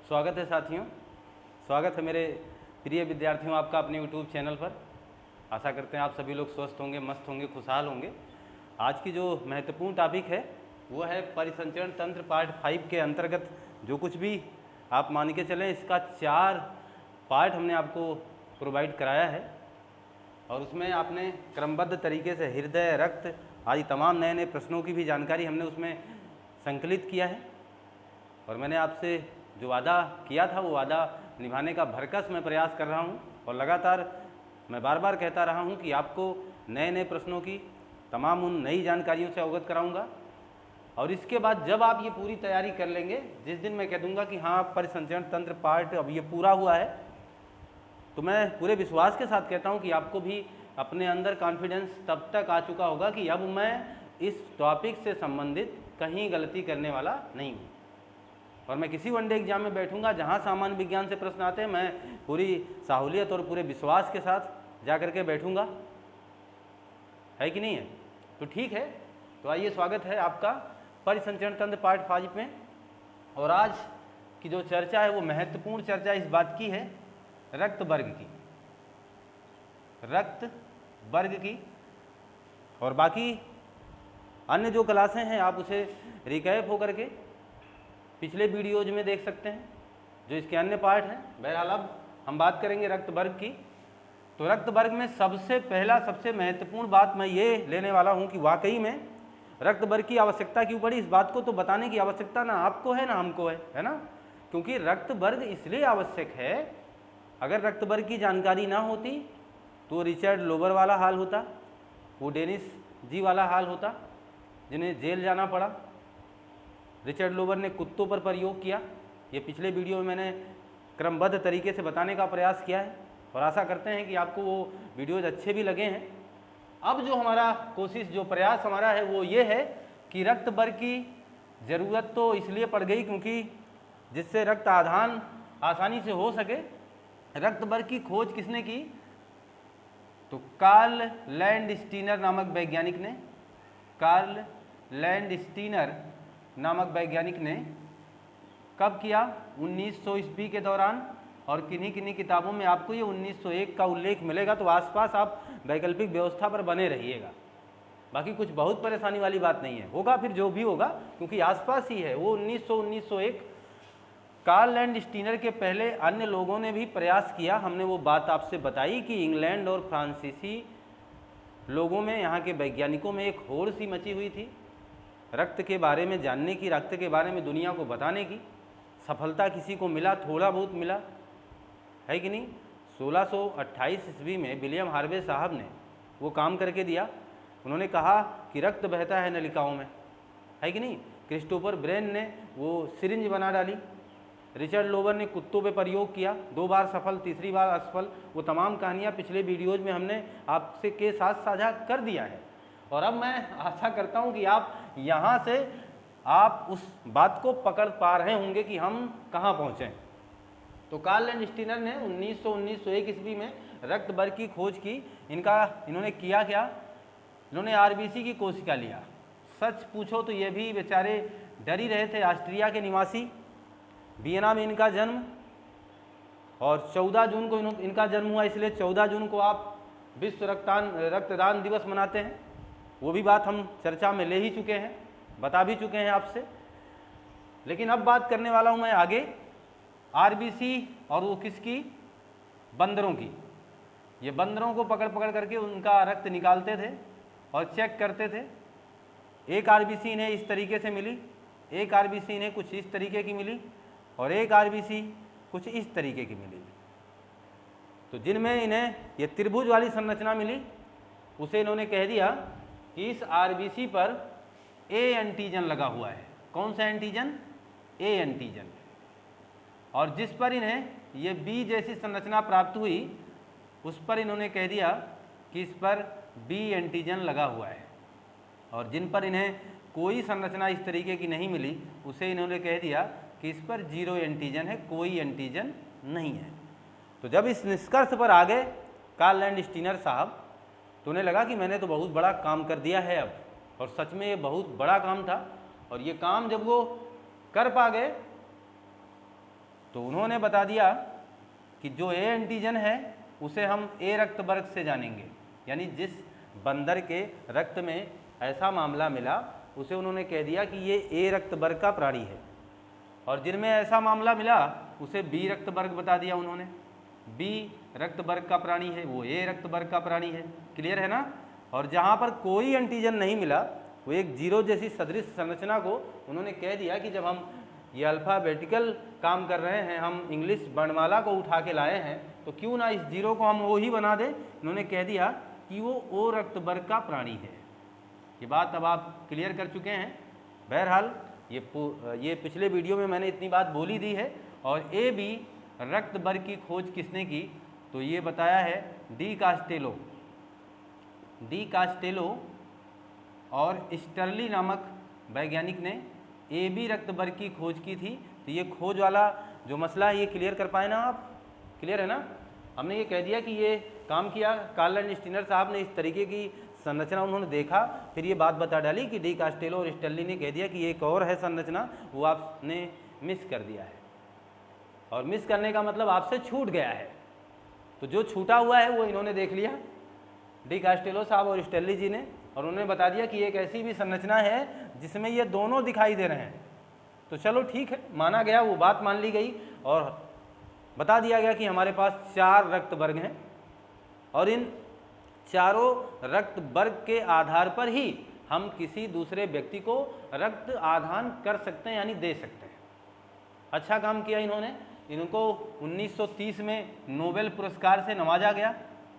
स्वागत है साथियों, स्वागत है मेरे प्रिय विद्यार्थियों आपका अपने YouTube चैनल पर। आशा करते हैं आप सभी लोग स्वस्थ होंगे, मस्त होंगे, खुशहाल होंगे। आज की जो महत्वपूर्ण टॉपिक है वो है परिसंचरण तंत्र पार्ट 5 के अंतर्गत जो कुछ भी आप मान के चलें, इसका 4 पार्ट हमने आपको प्रोवाइड कराया है और उसमें आपने क्रमबद्ध तरीके से हृदय, रक्त आदि तमाम नए नए प्रश्नों की भी जानकारी हमने उसमें संकलित किया है। और मैंने आपसे जो वादा किया था वो वादा निभाने का भरकस मैं प्रयास कर रहा हूँ और लगातार मैं बार बार कहता रहा हूँ कि आपको नए नए प्रश्नों की तमाम उन नई जानकारियों से अवगत कराऊँगा। और इसके बाद जब आप ये पूरी तैयारी कर लेंगे, जिस दिन मैं कह दूँगा कि हाँ परिसंचरण तंत्र पार्ट अब ये पूरा हुआ है, तो मैं पूरे विश्वास के साथ कहता हूँ कि आपको भी अपने अंदर कॉन्फिडेंस तब तक आ चुका होगा कि अब मैं इस टॉपिक से संबंधित कहीं गलती करने वाला नहीं हूँ। और मैं किसी वनडे एग्जाम में बैठूंगा जहाँ सामान्य विज्ञान से प्रश्न आते हैं, मैं पूरी साहूलियत और पूरे विश्वास के साथ जा करके बैठूंगा, है कि नहीं है? तो ठीक है, तो आइए स्वागत है आपका परिसंचरण तंत्र पार्ट 5 में। और आज की जो चर्चा है वो महत्वपूर्ण चर्चा इस बात की है, रक्त वर्ग की। और बाकी अन्य जो क्लासें हैं आप उसे रिकैप होकर के पिछले वीडियोज में देख सकते हैं जो इसके अन्य पार्ट हैं। बहरहाल अब हम बात करेंगे रक्त वर्ग की। तो रक्त वर्ग में सबसे महत्वपूर्ण बात मैं ये लेने वाला हूँ कि वाकई में रक्त वर्ग की आवश्यकता क्यों पड़ी। इस बात को तो बताने की आवश्यकता ना आपको है ना हमको है ना, क्योंकि रक्त वर्ग इसलिए आवश्यक है। अगर रक्त वर्ग की जानकारी ना होती तो रिचर्ड लोबर वाला हाल होता, वो डेनिस जी वाला हाल होता जिन्हें जेल जाना पड़ा। रिचर्ड लोबर ने कुत्तों पर प्रयोग किया, ये पिछले वीडियो में मैंने क्रमबद्ध तरीके से बताने का प्रयास किया है और आशा करते हैं कि आपको वो वीडियोज अच्छे भी लगे हैं। अब जो हमारा कोशिश, जो प्रयास हमारा है वो ये है कि रक्त वर्ग की ज़रूरत तो इसलिए पड़ गई क्योंकि जिससे रक्त आदान आसानी से हो सके। रक्त वर्ग की खोज किसने की? तो कार्ल लैंडस्टीनर नामक वैज्ञानिक ने कब किया? 1900 ईस्वी के दौरान। और किन्हीं किताबों में आपको ये 1901 का उल्लेख मिलेगा, तो आसपास आप वैकल्पिक व्यवस्था पर बने रहिएगा। बाकी कुछ बहुत परेशानी वाली बात नहीं है, होगा फिर जो भी होगा क्योंकि आसपास ही है वो 1901। कार्ल लैंडस्टीनर के पहले अन्य लोगों ने भी प्रयास किया। हमने वो बात आपसे बताई कि इंग्लैंड और फ्रांसीसी लोगों में, यहाँ के वैज्ञानिकों में एक होड़ सी मची हुई थी रक्त के बारे में जानने की, रक्त के बारे में दुनिया को बताने की। सफलता किसी को मिला, थोड़ा बहुत मिला, है कि नहीं? 1628 ईस्वी में विलियम हार्वे साहब ने वो काम करके दिया। उन्होंने कहा कि रक्त बहता है नलिकाओं में, है कि नहीं? क्रिस्टोफर ब्रेन ने वो सिरिंज बना डाली। रिचर्ड लोबर ने कुत्तों पे प्रयोग किया, 2 बार सफल, तीसरी बार असफल। वो तमाम कहानियाँ पिछले वीडियोज़ में हमने आपसे के साथ साझा कर दिया है। और अब मैं आशा करता हूँ कि आप यहाँ से आप उस बात को पकड़ पा रहे होंगे कि हम कहाँ पहुँचे। तो कार्ल लैंडस्टीनर ने 1901 ईस्वी में रक्त वर्ग की खोज की। इन्होंने किया क्या? इन्होंने आरबीसी की कोशिका लिया। सच पूछो तो ये भी बेचारे डर ही रहे थे। ऑस्ट्रिया के निवासी, वियना में इनका जन्म, और 14 जून को इनका जन्म हुआ, इसलिए 14 जून को आप विश्व रक्तदान दिवस मनाते हैं। वो भी बात हम चर्चा में ले ही चुके हैं, बता भी चुके हैं आपसे। लेकिन अब बात करने वाला हूँ मैं आगे आरबीसी, और वो किसकी? बंदरों की। ये बंदरों को पकड़ करके उनका रक्त निकालते थे और चेक करते थे। एक आरबीसी इन्हें इस तरीके से मिली, एक आरबीसी इन्हें कुछ इस तरीके की मिली, और एक आरबीसी कुछ इस तरीके की मिली। तो जिनमें इन्हें ये त्रिभुज वाली संरचना मिली उसे इन्होंने कह दिया कि इस आरबीसी पर ए एंटीजन लगा हुआ है। कौन सा एंटीजन? A antigen. और जिस पर इन्हें ये बी जैसी संरचना प्राप्त हुई उस पर इन्होंने कह दिया कि इस पर बी एंटीजन लगा हुआ है। और जिन पर इन्हें कोई संरचना इस तरीके की नहीं मिली उसे इन्होंने कह दिया कि इस पर 0 एंटीजन है, कोई एंटीजन नहीं है। तो जब इस निष्कर्ष पर आ गए कार्ल लैंडस्टीनर साहब, तो उन्हें लगा कि मैंने तो बहुत बड़ा काम कर दिया है अब, और सच में ये बहुत बड़ा काम था। और ये काम जब वो कर पा गए तो उन्होंने बता दिया कि जो ए एंटीजन है उसे हम ए रक्त वर्ग से जानेंगे, यानी जिस बंदर के रक्त में ऐसा मामला मिला उसे उन्होंने कह दिया कि ये ए रक्त वर्ग का प्राणी है, और जिनमें ऐसा मामला मिला उसे बी रक्त वर्ग बता दिया उन्होंने। बी रक्त वर्ग का प्राणी है वो ए रक्त वर्ग का प्राणी है। क्लियर है ना। और जहाँ पर कोई एंटीजन नहीं मिला वो एक जीरो जैसी सदृश संरचना को उन्होंने कह दिया कि जब हम ये अल्फ़ाबेटिकल काम कर रहे हैं, हम इंग्लिश वर्णमाला को उठा के लाए हैं, तो क्यों ना इस जीरो को हम वो ही बना दें। इन्होंने कह दिया कि वो ओ रक्त वर्ग का प्राणी है। ये बात अब आप क्लियर कर चुके हैं। बहरहाल ये पिछले वीडियो में मैंने इतनी बात बोली दी है। और ए बी रक्त वर्ग की खोज किसने की, तो ये बताया है डी कास्टेलो और स्टर्ली नामक वैज्ञानिक ने ए बी रक्त वर्ग की खोज की थी। तो ये खोज वाला जो मसला है ये क्लियर कर पाए ना आप। क्लियर है ना। हमने ये कह दिया कि ये काम किया कार्ल एंड स्टीनर साहब ने, इस तरीके की संरचना उन्होंने देखा, फिर ये बात बता डाली कि डी कास्टेलो और स्टर्ली ने कह दिया कि एक और है संरचना, वो आपने मिस कर दिया है। और मिस करने का मतलब आपसे छूट गया है। तो जो छूटा हुआ है वो इन्होंने देख लिया, डी कास्टेलो साहब और स्टर्ली जी ने, और उन्होंने बता दिया कि एक ऐसी भी संरचना है जिसमें ये दोनों दिखाई दे रहे हैं। तो चलो ठीक है, माना गया, वो बात मान ली गई और बता दिया गया कि हमारे पास 4 रक्त वर्ग हैं और इन चारों रक्त वर्ग के आधार पर ही हम किसी दूसरे व्यक्ति को रक्त आदान कर सकते हैं, यानी दे सकते हैं। अच्छा काम किया इन्होंने। इनको 1930 में नोबेल पुरस्कार से नवाजा गया।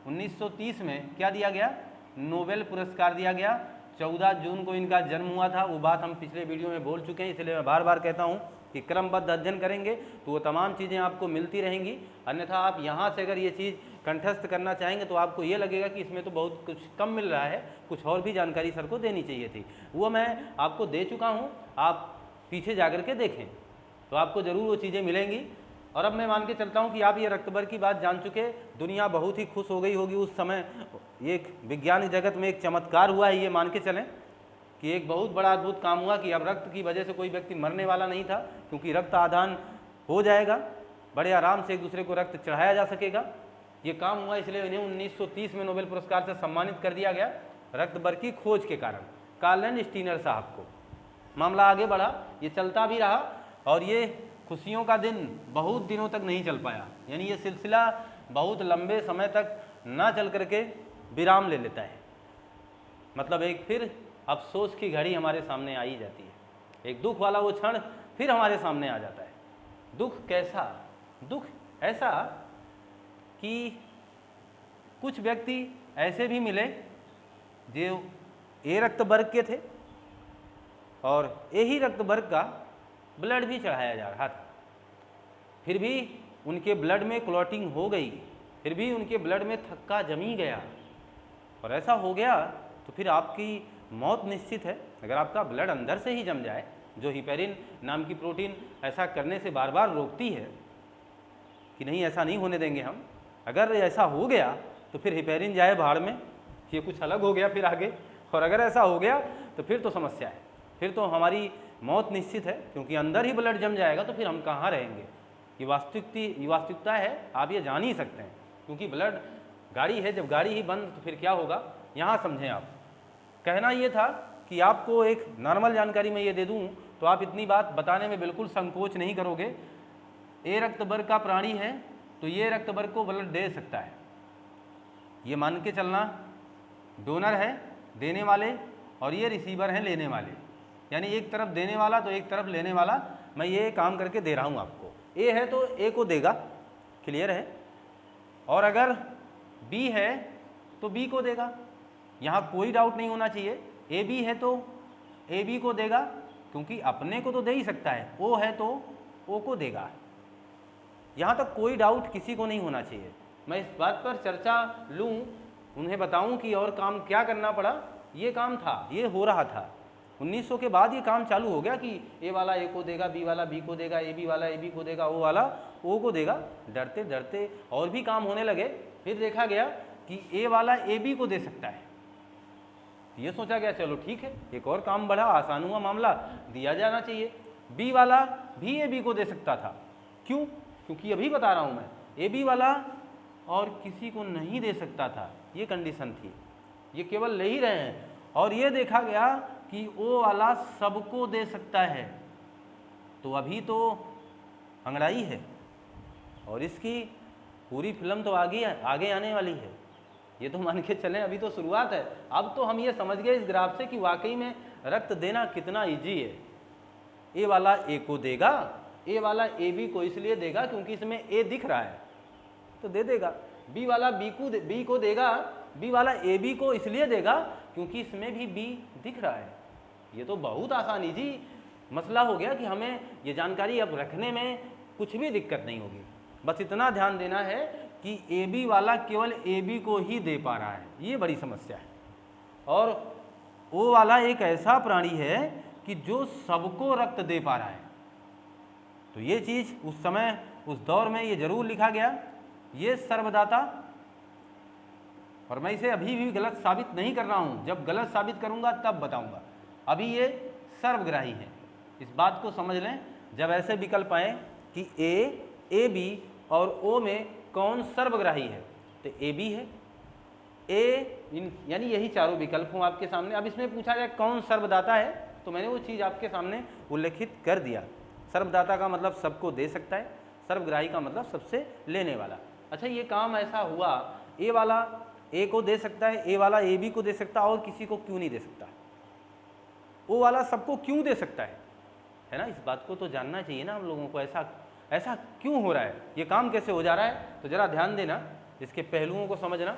1930 में क्या दिया गया, नोबेल पुरस्कार दिया गया। 14 जून को इनका जन्म हुआ था। वो बात हम पिछले वीडियो में बोल चुके हैं, इसलिए मैं बार बार कहता हूँ कि क्रमबद्ध अध्ययन करेंगे तो वो तमाम चीज़ें आपको मिलती रहेंगी। अन्यथा आप यहाँ से अगर ये चीज़ कंठस्थ करना चाहेंगे तो आपको ये लगेगा कि इसमें तो बहुत कुछ कम मिल रहा है, कुछ और भी जानकारी सर को देनी चाहिए थी। वो मैं आपको दे चुका हूँ, आप पीछे जा कर के देखें तो आपको ज़रूर वो चीज़ें मिलेंगी। और अब मैं मान के चलता हूँ कि आप ये रक्त वर्ग की बात जान चुके, दुनिया बहुत ही खुश हो गई होगी। उस समय एक विज्ञान जगत में एक चमत्कार हुआ है, ये मान के चलें कि एक बहुत बड़ा अद्भुत काम हुआ कि अब रक्त की वजह से कोई व्यक्ति मरने वाला नहीं था, क्योंकि रक्त आदान हो जाएगा, बड़े आराम से एक दूसरे को रक्त चढ़ाया जा सकेगा। ये काम हुआ, इसलिए इन्हें 1930 में नोबेल पुरस्कार से सम्मानित कर दिया गया रक्त वर्ग की खोज के कारण, कार्ल एंड स्टीनर साहब को। मामला आगे बढ़ा, ये चलता भी रहा और ये खुशियों का दिन बहुत दिनों तक नहीं चल पाया, यानी ये सिलसिला बहुत लंबे समय तक ना चल करके विराम ले लेता है। मतलब एक फिर अफसोस की घड़ी हमारे सामने आई जाती है, एक दुख वाला वो क्षण फिर हमारे सामने आ जाता है। दुख कैसा? दुख ऐसा कि कुछ व्यक्ति ऐसे भी मिले जो ए रक्त वर्ग के थे और ए ही रक्त वर्ग का ब्लड भी चढ़ाया जा रहा था, फिर भी उनके ब्लड में क्लॉटिंग हो गई, फिर भी उनके ब्लड में थक्का जमी गया। और ऐसा हो गया तो फिर आपकी मौत निश्चित है। अगर आपका ब्लड अंदर से ही जम जाए, जो हिपेरिन नाम की प्रोटीन ऐसा करने से बार बार रोकती है कि नहीं ऐसा नहीं होने देंगे हम, अगर ऐसा हो गया तो फिर हिपेरिन जाए भाड़ में, ये कुछ अलग हो गया फिर आगे। और अगर ऐसा हो गया तो फिर तो समस्या है, फिर तो हमारी मौत निश्चित है, क्योंकि अंदर ही ब्लड जम जाएगा तो फिर हम कहाँ रहेंगे। ये वास्तविकता है, आप ये जान ही सकते हैं, क्योंकि ब्लड गाड़ी है, जब गाड़ी ही बंद तो फिर क्या होगा, यहाँ समझें आप। कहना ये था कि आपको एक नॉर्मल जानकारी मैं ये दे दूँ तो आप इतनी बात बताने में बिल्कुल संकोच नहीं करोगे। ए रक्त वर्ग का प्राणी है तो ये रक्त वर्ग को ब्लड दे सकता है, ये मान के चलना। डोनर है देने वाले और ये रिसीवर हैं लेने वाले, यानी एक तरफ देने वाला तो एक तरफ लेने वाला। मैं ये काम करके दे रहा हूँ आपको। ए है तो ए को देगा, क्लियर है। और अगर बी है तो बी को देगा, यहाँ कोई डाउट नहीं होना चाहिए। ए बी है तो ए बी को देगा, क्योंकि अपने को तो दे ही सकता है। ओ है तो ओ को देगा, यहाँ तक कोई डाउट किसी को नहीं होना चाहिए। मैं इस बात पर चर्चा लूँ, उन्हें बताऊँ कि और काम क्या करना पड़ा। ये काम था, ये हो रहा था 1900 के बाद ये काम चालू हो गया कि ए वाला ए को देगा, बी वाला बी को देगा, ए बी वाला ए बी को देगा, ओ वाला ओ को देगा। डरते डरते और भी काम होने लगे। फिर देखा गया कि ए वाला ए बी को दे सकता है, ये सोचा गया चलो ठीक है, एक और काम बढ़ा, आसान हुआ मामला, दिया जाना चाहिए। बी वाला भी ए बी को दे सकता था, क्यों? क्योंकि अभी बता रहा हूँ मैं, ए बी वाला और किसी को नहीं दे सकता था, ये कंडीशन थी, ये केवल ले ही रहे हैं। और ये देखा गया कि ओ वाला सबको दे सकता है, तो अभी तो अंगड़ाई है और इसकी पूरी फिल्म तो आगे आने वाली है। ये तो मान के चलें अभी तो शुरुआत है। अब तो हम ये समझ गए इस ग्राफ से कि वाकई में रक्त देना कितना इजी है। ए वाला ए को देगा, ए वाला ए बी को इसलिए देगा क्योंकि इसमें ए दिख रहा है तो दे देगा। बी वाला बी को देगा, बी वाला ए बी को इसलिए देगा क्योंकि इसमें भी बी दिख रहा है। ये तो बहुत आसान इजी मसला हो गया कि हमें ये जानकारी अब रखने में कुछ भी दिक्कत नहीं होगी। बस इतना ध्यान देना है कि ए बी वाला केवल ए बी को ही दे पा रहा है, ये बड़ी समस्या है। और ओ वाला एक ऐसा प्राणी है कि जो सबको रक्त दे पा रहा है। तो ये चीज़ उस समय उस दौर में ये जरूर लिखा गया, ये सर्वदाता। और मैं इसे अभी भी गलत साबित नहीं कर रहा हूँ, जब गलत साबित करूँगा तब बताऊँगा। अभी ये सर्वग्राही है, इस बात को समझ लें। जब ऐसे विकल्प आए कि ए बी और ओ में कौन सर्वग्राही है, तो ए बी है, यानी यही चारों विकल्प हूँ आपके सामने। अब इसमें पूछा जाए कौन सर्वदाता है, तो मैंने वो चीज़ आपके सामने उल्लेखित कर दिया। सर्वदाता का मतलब सबको दे सकता है, सर्वग्राही का मतलब सबसे लेने वाला। अच्छा, ये काम ऐसा हुआ, ए वाला ए को दे सकता है, ए वाला ए बी को दे सकता है, और किसी को क्यों नहीं दे सकता? ओ वाला सबको क्यों दे सकता है ना? इस बात को तो जानना चाहिए ना हम लोगों को, ऐसा क्यों हो रहा है, ये काम कैसे हो जा रहा है। तो जरा ध्यान देना, इसके पहलुओं को समझना।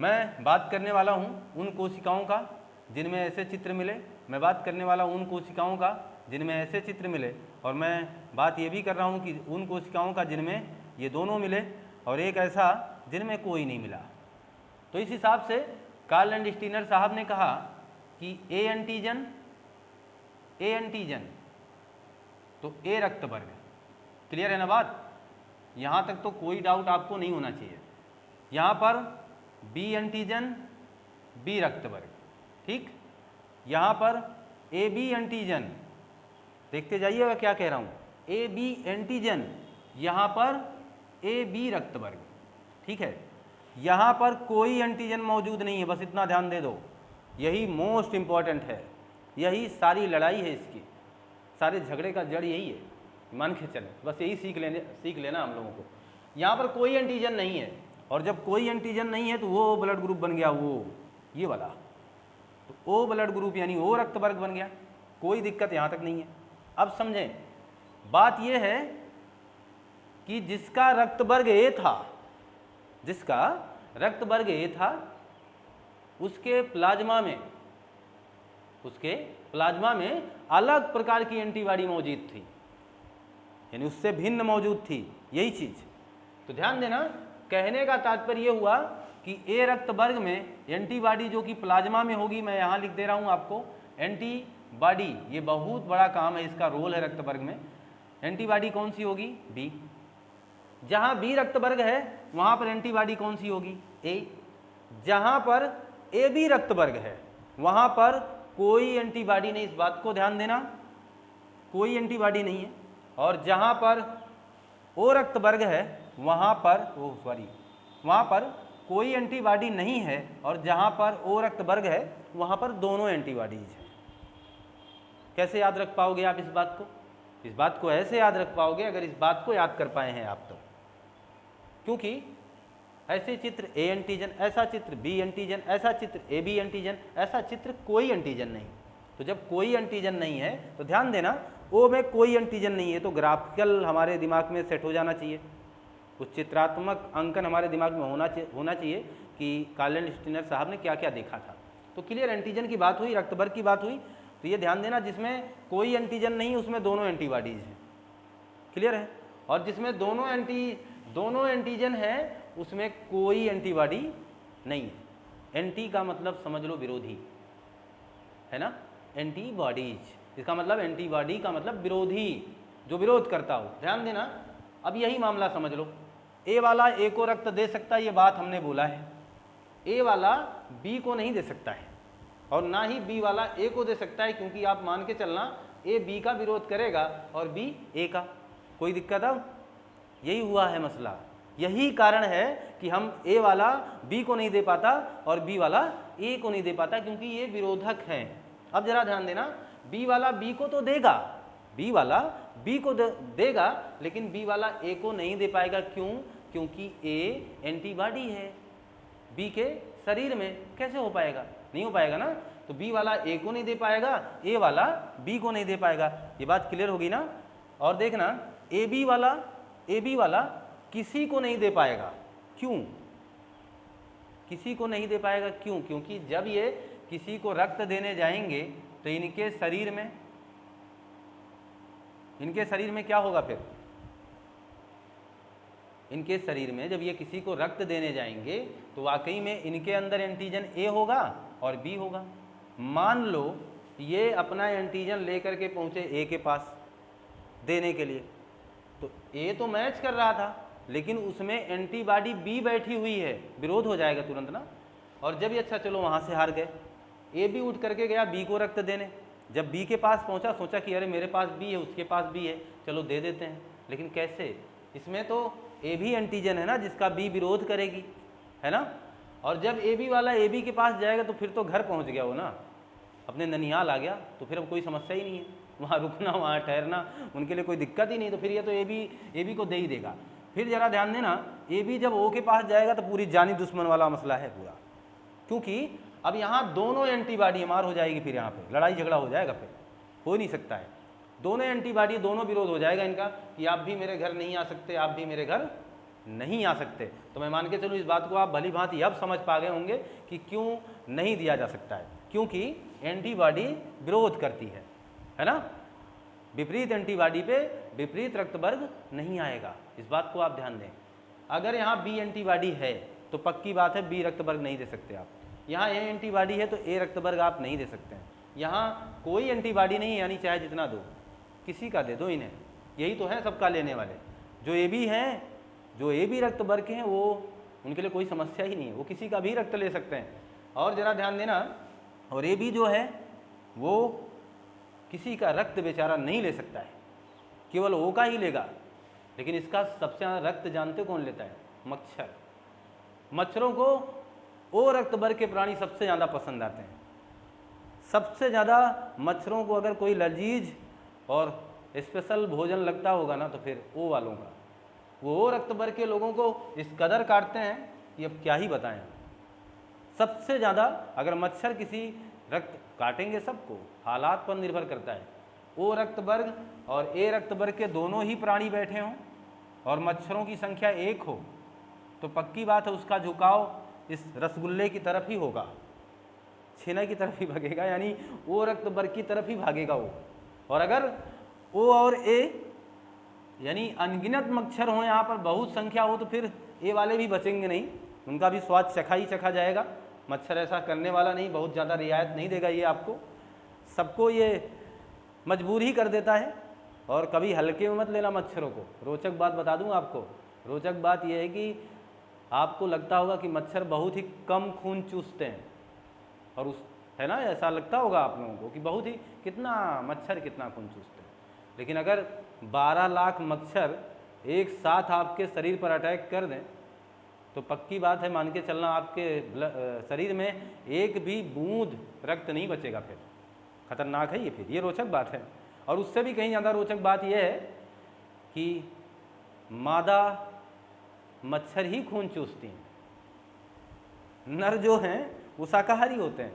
मैं बात करने वाला हूँ उन कोशिकाओं का जिनमें ऐसे चित्र मिले, मैं बात करने वाला हूँ उन कोशिकाओं का जिनमें ऐसे चित्र मिले, और मैं बात ये भी कर रहा हूँ कि उन कोशिकाओं का जिनमें ये दोनों मिले, और एक ऐसा जिनमें कोई नहीं मिला। तो इस हिसाब से कार्ल एंड स्टीनर साहब ने कहा कि ए एंटीजन तो ए रक्त वर्ग। क्लियर है ना बात? यहाँ तक तो कोई डाउट आपको नहीं होना चाहिए। यहाँ पर बी एंटीजन बी रक्त वर्ग, ठीक। यहाँ पर ए बी एंटीजन, देखते जाइएगा क्या कह रहा हूँ, ए बी एंटीजन, यहाँ पर ए बी रक्त वर्ग, ठीक है। यहाँ पर कोई एंटीजन मौजूद नहीं है, बस इतना ध्यान दे दो, यही मोस्ट इम्पॉर्टेंट है, यही सारी लड़ाई है इसकी, सारे झगड़े का जड़ यही है, मान के चले, बस यही सीख लेना हम लोगों को। यहाँ पर कोई एंटीजन नहीं है, और जब कोई एंटीजन नहीं है तो वो ब्लड ग्रुप बन गया, वो ये वाला, तो ओ ब्लड ग्रुप यानी ओ रक्त वर्ग बन गया, कोई दिक्कत यहाँ तक नहीं है। अब समझें, बात ये है कि जिसका रक्त वर्ग ए था, जिसका रक्त वर्ग ए था, उसके प्लाज्मा में अलग प्रकार की एंटीबॉडी मौजूद थी, यानी उससे भिन्न मौजूद थी, यही चीज। तो ध्यान देना, कहने का तात्पर्य यह हुआ कि ए रक्त वर्ग में एंटीबॉडी जो कि प्लाज्मा में होगी, मैं यहाँ लिख दे रहा हूँ आपको, एंटीबॉडी, ये बहुत बड़ा काम है, इसका रोल है रक्त वर्ग में। एंटीबॉडी कौन सी होगी? बी। जहाँ बी रक्त वर्ग है वहाँ पर एंटीबॉडी कौन सी होगी? ए। जहाँ पर ए बी रक्त वर्ग है वहाँ पर कोई एंटीबॉडी नहीं, इस बात को ध्यान देना, कोई एंटीबॉडी नहीं है। और जहाँ पर ओ रक्त वर्ग है वहाँ पर कोई एंटीबॉडी नहीं है, और जहाँ पर ओ रक्त वर्ग है वहाँ पर दोनों एंटीबॉडीज हैं। कैसे याद रख पाओगे आप इस बात को? इस बात को ऐसे याद रख पाओगे अगर इस बात को याद कर पाए हैं आप तो, क्योंकि ऐसे चित्र ए एंटीजन, ऐसा चित्र बी एंटीजन, ऐसा चित्र ए बी एंटीजन, ऐसा चित्र कोई एंटीजन नहीं। तो जब कोई एंटीजन नहीं है तो ध्यान देना, ओ में कोई एंटीजन नहीं है, तो ग्राफिकल हमारे दिमाग में सेट हो जाना चाहिए, कुछ चित्रात्मक अंकन हमारे दिमाग में होना चाहिए कि कार्ल एंड स्टीनर साहब ने क्या क्या देखा था। तो क्लियर, एंटीजन की बात हुई, रक्त वर्ग की बात हुई, तो ये ध्यान देना, जिसमें कोई एंटीजन नहीं उसमें दोनों एंटीबॉडीज हैं। क्लियर है? और जिसमें दोनों एंटीजन है उसमें कोई एंटीबॉडी नहीं है। एंटी का मतलब समझ लो विरोधी, है ना, एंटीबॉडीज, इसका मतलब एंटीबॉडी का मतलब विरोधी, जो विरोध करता हो। ध्यान देना, अब यही मामला समझ लो, ए वाला ए को रक्त दे सकता है, ये बात हमने बोला है। ए वाला बी को नहीं दे सकता है, और ना ही बी वाला ए को दे सकता है, क्योंकि आप मान के चलना ए बी का विरोध करेगा और बी ए का। कोई दिक्कत? अब यही हुआ है मसला, यही कारण है कि हम ए वाला बी को नहीं दे पाता और बी वाला ए को नहीं दे पाता, क्योंकि ये विरोधक हैं। अब जरा ध्यान देना, बी वाला बी को तो देगा, बी वाला बी को देगा, लेकिन बी वाला ए को नहीं दे पाएगा। क्यों? क्योंकि ए एंटीबॉडी है बी के शरीर में। कैसे हो पाएगा? नहीं हो पाएगा ना। तो बी वाला ए को नहीं दे पाएगा, ए वाला बी को नहीं दे पाएगा। ये बात क्लियर होगी ना। और देखना, ए बी वाला किसी को नहीं दे पाएगा। क्यों किसी को नहीं दे पाएगा? क्यों? क्योंकि जब ये किसी को रक्त देने जाएंगे तो इनके शरीर में क्या होगा? फिर इनके शरीर में जब ये किसी को रक्त देने जाएंगे तो वाकई में इनके अंदर एंटीजन ए होगा और बी होगा। मान लो ये अपना एंटीजन लेकर के पहुंचे ए के पास देने के लिए, तो ए तो मैच कर रहा था, लेकिन उसमें एंटीबॉडी बी बैठी हुई है, विरोध हो जाएगा तुरंत ना। और जब ये अच्छा चलो वहाँ से हार गए, ए भी उठ करके गया बी को रक्त देने। जब बी के पास पहुँचा, सोचा कि अरे मेरे पास बी है, उसके पास बी है, चलो दे देते हैं। लेकिन कैसे? इसमें तो ए भी एंटीजन है ना, जिसका बी विरोध करेगी, है ना। और जब ए बी वाला ए बी के पास जाएगा तो फिर तो घर पहुँच गया वो ना, अपने ननिहाल आ गया, तो फिर अब कोई समस्या ही नहीं है, वहाँ रुकना, वहाँ ठहरना उनके लिए कोई दिक्कत ही नहीं। तो फिर ये तो ए बी को दे ही देगा। फिर जरा ध्यान देना, ए बी जब ओ के पास जाएगा तो पूरी जानी दुश्मन वाला मसला है पूरा, क्योंकि अब यहाँ दोनों एंटीबॉडी मार हो जाएगी, फिर यहाँ पे लड़ाई झगड़ा हो जाएगा, फिर हो नहीं सकता है। दोनों एंटीबॉडी, दोनों विरोध हो जाएगा इनका कि आप भी मेरे घर नहीं आ सकते, आप भी मेरे घर नहीं आ सकते। तो मैं मान के चलूँ इस बात को आप भली भांति अब समझ पा गए होंगे कि क्यों नहीं दिया जा सकता है, क्योंकि एंटीबॉडी विरोध करती है ना। विपरीत एंटीबॉडी पे विपरीत रक्त वर्ग नहीं आएगा, इस बात को आप ध्यान दें। अगर यहाँ बी एंटीबॉडी है तो पक्की बात है बी रक्त वर्ग नहीं दे सकते आप। यहाँ ए एंटीबॉडी है तो ए रक्त वर्ग आप नहीं दे सकते हैं। यहाँ कोई एंटीबॉडी नहीं है, यानी चाहे जितना दो, किसी का दे दो इन्हें, यही तो है सबका लेने वाले। जो ए बी हैं, जो ए बी रक्त वर्ग के हैं, वो उनके लिए कोई समस्या ही नहीं है, वो किसी का भी रक्त ले सकते हैं। और ज़रा ध्यान देना, और ए बी जो है वो किसी का रक्त बेचारा नहीं ले सकता है, केवल ओ का ही लेगा। लेकिन इसका सबसे ज़्यादा रक्त जानते कौन लेता है? मच्छर। मच्छरों को ओ रक्त वर्ग के प्राणी सबसे ज़्यादा पसंद आते हैं। सबसे ज़्यादा मच्छरों को अगर कोई लजीज और स्पेशल भोजन लगता होगा ना, तो फिर ओ वालों का। वो ओ रक्त वर्ग के लोगों को इस कदर काटते हैं कि अब क्या ही बताएं। सबसे ज़्यादा अगर मच्छर किसी रक्त काटेंगे, सबको हालात पर निर्भर करता है। ओ रक्त वर्ग और ए रक्त वर्ग के दोनों ही प्राणी बैठे हों और मच्छरों की संख्या एक हो, तो पक्की बात है उसका झुकाव इस रसगुल्ले की तरफ ही होगा, छेना की तरफ ही भागेगा, यानी ओ रक्त वर्ग की तरफ ही भागेगा वो। और अगर ओ और ए यानी अनगिनत मच्छर हो, यहाँ पर बहुत संख्या हो, तो फिर ए वाले भी बचेंगे नहीं, उनका भी स्वाद चखा ही चखा जाएगा। मच्छर ऐसा करने वाला नहीं, बहुत ज़्यादा रियायत नहीं देगा ये आपको, सबको ये मजबूर ही कर देता है। और कभी हल्के में मत लेना मच्छरों को। रोचक बात बता दूं आपको, रोचक बात यह है कि आपको लगता होगा कि मच्छर बहुत ही कम खून चूसते हैं, और उस है ना, ऐसा लगता होगा आप लोगों को कि बहुत ही मच्छर कितना खून चूसते हैं। लेकिन अगर 12 लाख मच्छर एक साथ आपके शरीर पर अटैक कर दें तो पक्की बात है, मान के चलना, आपके शरीर में एक भी बूंद रक्त नहीं बचेगा। फिर खतरनाक है ये, फिर ये रोचक बात है। और उससे भी कहीं ज़्यादा रोचक बात यह है कि मादा मच्छर ही खून चूसती हैं, नर जो हैं वो शाकाहारी होते हैं।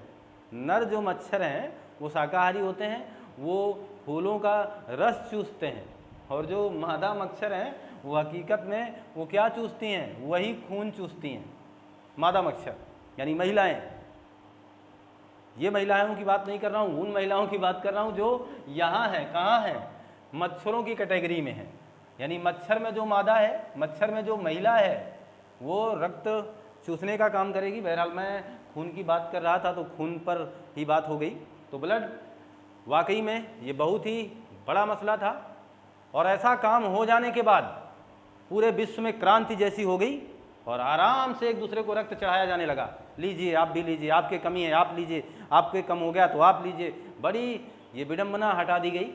नर जो मच्छर हैं वो शाकाहारी होते हैं, वो फूलों का रस चूसते हैं। और जो मादा मच्छर हैं वो हकीकत में वो क्या चूसती हैं? वही खून चूसती हैं, मादा मच्छर यानी महिलाएं। ये महिलाओं की बात नहीं कर रहा हूँ, उन महिलाओं की बात कर रहा हूँ जो यहाँ हैं। कहाँ हैं? मच्छरों की कैटेगरी में है। यानी मच्छर में जो मादा है, मच्छर में जो महिला है, वो रक्त चूसने का काम करेगी। बहरहाल मैं खून की बात कर रहा था तो खून पर ही बात हो गई। तो ब्लड वाकई में ये बहुत ही बड़ा मसला था, और ऐसा काम हो जाने के बाद पूरे विश्व में क्रांति जैसी हो गई और आराम से एक दूसरे को रक्त चढ़ाया जाने लगा। लीजिए, आप भी लीजिए, आपके कमी है आप लीजिए, आपके कम हो गया तो आप लीजिए। बड़ी ये विडंबना हटा दी गई।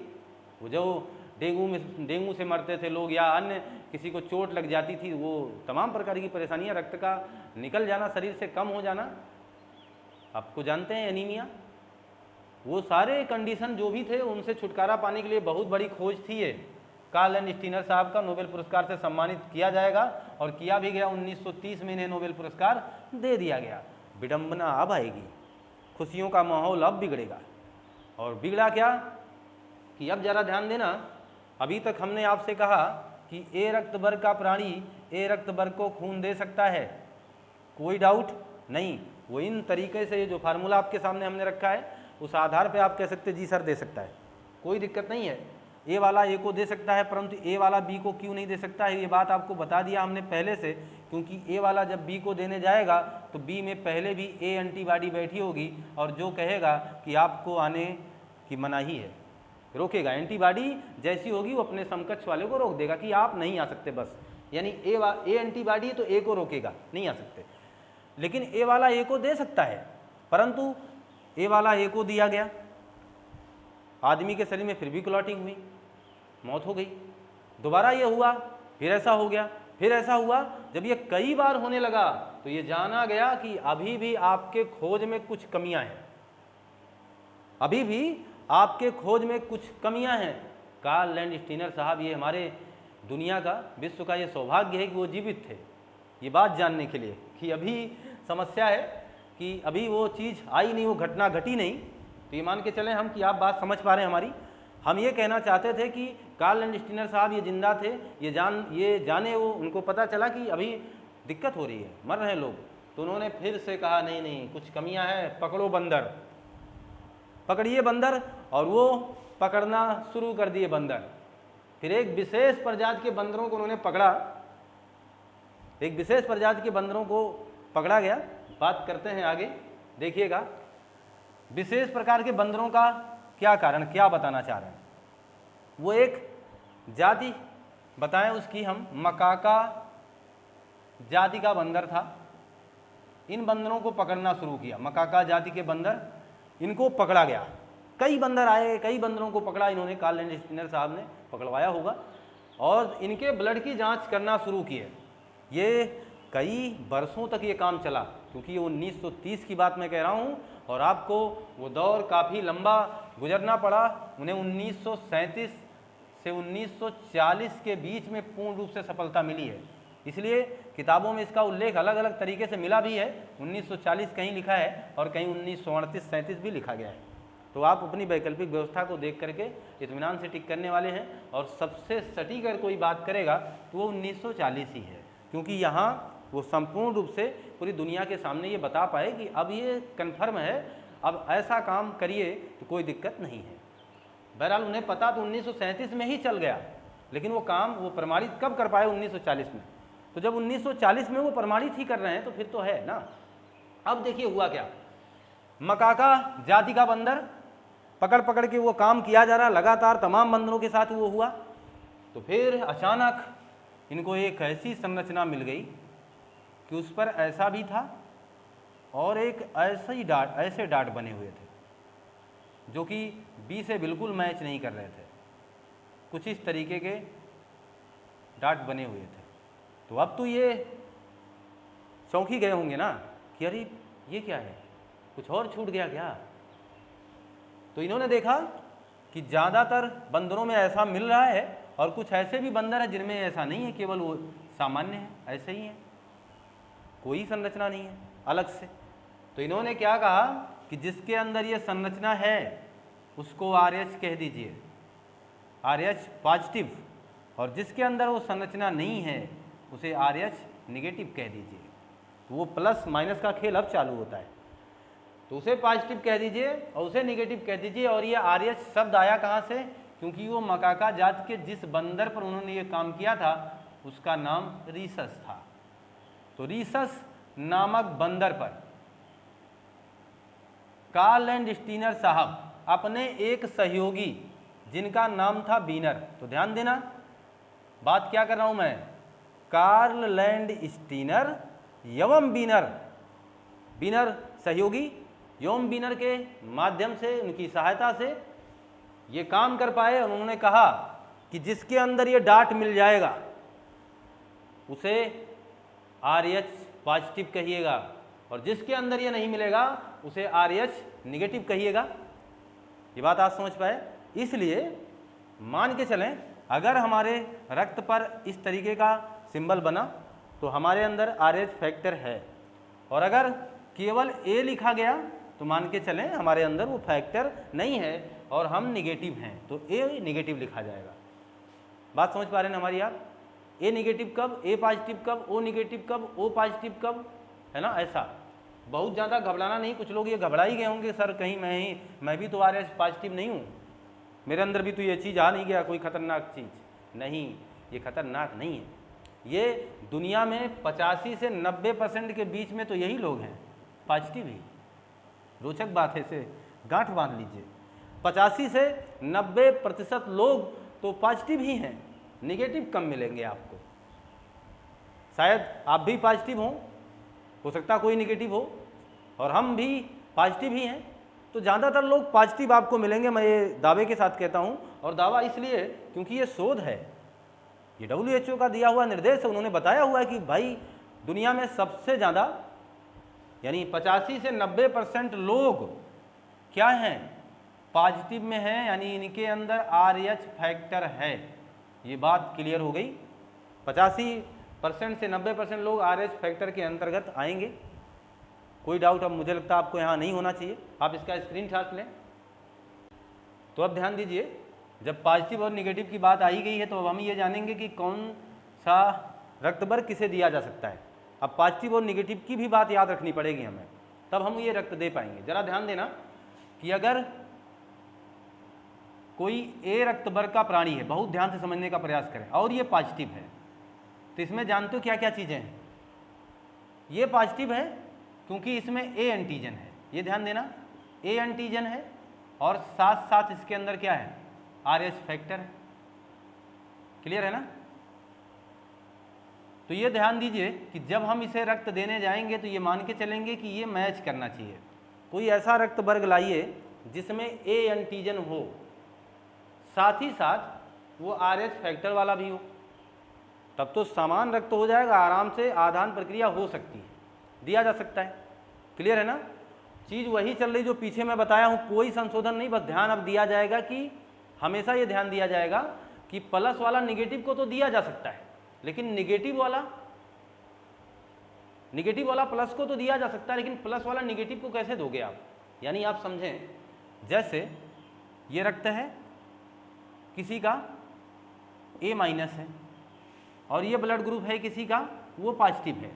वो जो डेंगू से मरते थे लोग, या अन्य किसी को चोट लग जाती थी, वो तमाम प्रकार की परेशानियां, रक्त का निकल जाना शरीर से कम हो जाना, आपको जानते हैं एनीमिया, वो सारे कंडीशन जो भी थे उनसे छुटकारा पाने के लिए बहुत बड़ी खोज थी ये। कार्ल एंड स्टीनर साहब का नोबेल पुरस्कार से सम्मानित किया जाएगा और किया भी गया। 1930 में इन्हें नोबेल पुरस्कार दे दिया गया। विडंबना अब आएगी, खुशियों का माहौल अब बिगड़ेगा। और बिगड़ा क्या कि अब जरा ध्यान देना, अभी तक हमने आपसे कहा कि ए रक्त वर्ग का प्राणी ए रक्त वर्ग को खून दे सकता है, कोई डाउट नहीं। वो इन तरीके से जो फार्मूला आपके सामने हमने रखा है उस आधार पे आप कह सकते जी सर दे सकता है, कोई दिक्कत नहीं है। ए वाला ए को दे सकता है, परंतु ए वाला बी को क्यों नहीं दे सकता है, ये बात आपको बता दिया हमने पहले से। क्योंकि ए वाला जब बी को देने जाएगा तो बी में पहले भी ए एंटीबॉडी बैठी होगी और जो कहेगा कि आपको आने की मनाही है, रोकेगा। एंटीबॉडी जैसी होगी वो अपने समकक्ष वाले को रोक देगा कि आप नहीं आ सकते, बस। यानी ए एंटीबॉडी तो ए को रोकेगा, नहीं आ सकते। लेकिन ए वाला ए को दे सकता है, परंतु ए वाला ए को दिया गया, आदमी के शरीर में फिर भी क्लॉटिंग हुई, मौत हो गई। दोबारा ये हुआ, फिर ऐसा हो गया, फिर ऐसा हुआ। जब ये कई बार होने लगा तो ये जाना गया कि अभी भी आपके खोज में कुछ कमियां हैं, अभी भी आपके खोज में कुछ कमियां हैं। कार्ल लैंडस्टीनर साहब, ये हमारे दुनिया का, विश्व का ये सौभाग्य है कि वो जीवित थे ये बात जानने के लिए कि अभी समस्या है कि अभी वो चीज़ आई नहीं, वो घटना घटी नहीं। तो ये मान के चलें हम कि आप बात समझ पा रहे हैं हमारी। हम ये कहना चाहते थे कि कार्ल लैंडस्टीनर साहब ये जिंदा थे, ये जाने वो उनको पता चला कि अभी दिक्कत हो रही है, मर रहे हैं लोग, तो उन्होंने फिर से कहा नहीं नहीं कुछ कमियां हैं, पकड़ो बंदर, पकड़िए बंदर। और वो पकड़ना शुरू कर दिए बंदर। फिर एक विशेष प्रजाति के बंदरों को उन्होंने पकड़ा, एक विशेष प्रजाति के बंदरों को पकड़ा गया। बात करते हैं आगे, देखिएगा विशेष प्रकार के बंदरों का क्या कारण, क्या बताना चाह रहे हैं। वो एक जाति बताएं उसकी, हम मकाका जाति का बंदर था। इन बंदरों को पकड़ना शुरू किया, मकाका जाति के बंदर, इनको पकड़ा गया। कई बंदर आए, कई बंदरों को पकड़ा इन्होंने, कार्ल लैंडस्टीनर साहब ने पकड़वाया होगा, और इनके ब्लड की जांच करना शुरू किए। ये कई वर्षों तक ये काम चला, क्योंकि ये 1930 की बात मैं कह रहा हूँ और आपको वो दौर काफ़ी लंबा गुजरना पड़ा। उन्हें 1937 से 1940 के बीच में पूर्ण रूप से सफलता मिली है, इसलिए किताबों में इसका उल्लेख अलग अलग तरीके से मिला भी है। 1940 कहीं लिखा है और कहीं 1938-37 भी लिखा गया है। तो आप अपनी वैकल्पिक व्यवस्था को देख करके इत्मीनान से टिक करने वाले हैं, और सबसे सटीक अगर कोई बात करेगा तो वो 1940 ही है, क्योंकि यहाँ वो संपूर्ण रूप से पूरी दुनिया के सामने ये बता पाए कि अब ये कन्फर्म है, अब ऐसा काम करिए तो कोई दिक्कत नहीं है। बहरहाल उन्हें पता तो 1937 में ही चल गया, लेकिन वो काम वो प्रमाणित कब कर पाए, 1940 में। तो जब 1940 में वो प्रमाणित ही कर रहे हैं तो फिर तो है ना। अब देखिए हुआ क्या, मकाका जाति का बंदर पकड़ पकड़ के वो काम किया जा रहा, लगातार तमाम बंदरों के साथ वो हुआ। तो फिर अचानक इनको एक ऐसी संरचना मिल गई कि उस पर ऐसा भी था और एक ऐसे डाट बने हुए थे जो कि बी से बिल्कुल मैच नहीं कर रहे थे, कुछ इस तरीके के डाट बने हुए थे। तो अब तो ये चौंकी गए होंगे ना कि अरे ये क्या है, कुछ और छूट गया क्या। तो इन्होंने देखा कि ज़्यादातर बंदरों में ऐसा मिल रहा है और कुछ ऐसे भी बंदर हैं जिनमें ऐसा नहीं है, केवल वो सामान्य है, ऐसे ही है, कोई संरचना नहीं है अलग से। तो इन्होंने क्या कहा कि जिसके अंदर ये संरचना है उसको RH कह दीजिए, RH पॉजिटिव, और जिसके अंदर वो संरचना नहीं है उसे RH नेगेटिव कह दीजिए। तो वो प्लस माइनस का खेल अब चालू होता है। तो उसे पॉजिटिव कह दीजिए और उसे नेगेटिव कह दीजिए। और ये RH शब्द आया कहाँ से, क्योंकि वो मकाका जात के जिस बंदर पर उन्होंने ये काम किया था उसका नाम रीसस था। तो रीसस नामक बंदर पर कार्ल लैंडस्टीनर साहब अपने एक सहयोगी जिनका नाम था बीनर, तो ध्यान देना बात क्या कर रहा हूं मैं, कार्ल लैंडस्टीनर एवं बीनर, बीनर सहयोगी एवं बीनर के माध्यम से, उनकी सहायता से ये काम कर पाए। और उन्होंने कहा कि जिसके अंदर ये डाट मिल जाएगा उसे RH पॉजिटिव कहिएगा, और जिसके अंदर ये नहीं मिलेगा उसे RH निगेटिव कहिएगा। ये बात आप समझ पाए। इसलिए मान के चलें अगर हमारे रक्त पर इस तरीके का सिंबल बना तो हमारे अंदर RH फैक्टर है, और अगर केवल A लिखा गया तो मान के चलें हमारे अंदर वो फैक्टर नहीं है और हम निगेटिव हैं, तो A निगेटिव लिखा जाएगा। बात समझ पा रहे हैं हमारी आप? A निगेटिव कब, A पॉजिटिव कब, O निगेटिव कब, O पॉजिटिव कब, है ना। ऐसा बहुत ज़्यादा घबराना नहीं। कुछ लोग ये घबरा ही गए होंगे, सर कहीं मैं भी तो RH पॉजिटिव नहीं हूँ, मेरे अंदर भी तो ये चीज़ आ नहीं गया, कोई खतरनाक चीज़ नहीं। ये खतरनाक नहीं है। ये दुनिया में 85 से 90% के बीच में तो यही लोग हैं पॉजिटिव ही। रोचक बात है, इसे गांठ बांध लीजिए। 85 से 90% लोग तो पॉजिटिव ही हैं, निगेटिव कम मिलेंगे आपको। शायद आप भी पॉजिटिव हो सकता कोई निगेटिव हो, और हम भी पॉजिटिव ही हैं, तो ज़्यादातर लोग पॉजिटिव आपको मिलेंगे। मैं ये दावे के साथ कहता हूँ, और दावा इसलिए क्योंकि ये शोध है, ये WHO का दिया हुआ निर्देश है। उन्होंने बताया हुआ है कि भाई दुनिया में सबसे ज़्यादा यानी 85 से 90% लोग क्या हैं, पॉजिटिव में हैं, यानी इनके अंदर RH फैक्टर है। ये बात क्लियर हो गई। 85% से 90% लोग RH फैक्टर के अंतर्गत आएंगे। कोई डाउट अब मुझे लगता है आपको यहाँ नहीं होना चाहिए। आप इसका स्क्रीनशॉट लें। तो अब ध्यान दीजिए, जब पॉजिटिव और निगेटिव की बात आई गई है तो अब हम ये जानेंगे कि कौन सा रक्त वर्ग किसे दिया जा सकता है। अब पॉजिटिव और निगेटिव की भी बात याद रखनी पड़ेगी हमें, तब हम ये रक्त दे पाएंगे। जरा ध्यान देना कि अगर कोई A रक्त वर्ग का प्राणी है, बहुत ध्यान से समझने का प्रयास करें, और ये पॉजिटिव है, तो इसमें जानते हो क्या क्या चीज़ें हैं। ये पॉजिटिव है क्योंकि इसमें A एंटीजन है, ये ध्यान देना, A एंटीजन है, और साथ साथ इसके अंदर क्या है, RH फैक्टर है। क्लियर है ना। तो ये ध्यान दीजिए कि जब हम इसे रक्त देने जाएंगे तो ये मान के चलेंगे कि ये मैच करना चाहिए। कोई ऐसा रक्त वर्ग लाइए जिसमें A एंटीजन हो, साथ ही साथ वो RH फैक्टर वाला भी हो, तब तो समान रक्त हो जाएगा, आराम से आदान प्रक्रिया हो सकती है, दिया जा सकता है। क्लियर है ना। चीज़ वही चल रही जो पीछे मैं बताया हूँ, कोई संशोधन नहीं, बस ध्यान अब दिया जाएगा कि हमेशा ये ध्यान दिया जाएगा कि प्लस वाला निगेटिव को तो दिया जा सकता है, लेकिन निगेटिव वाला प्लस को तो दिया जा सकता है, लेकिन प्लस वाला निगेटिव को कैसे दोगे आप। यानी आप समझें, जैसे ये रक्त है किसी का A माइनस है, और ये ब्लड ग्रुप है किसी का वो पॉजिटिव है।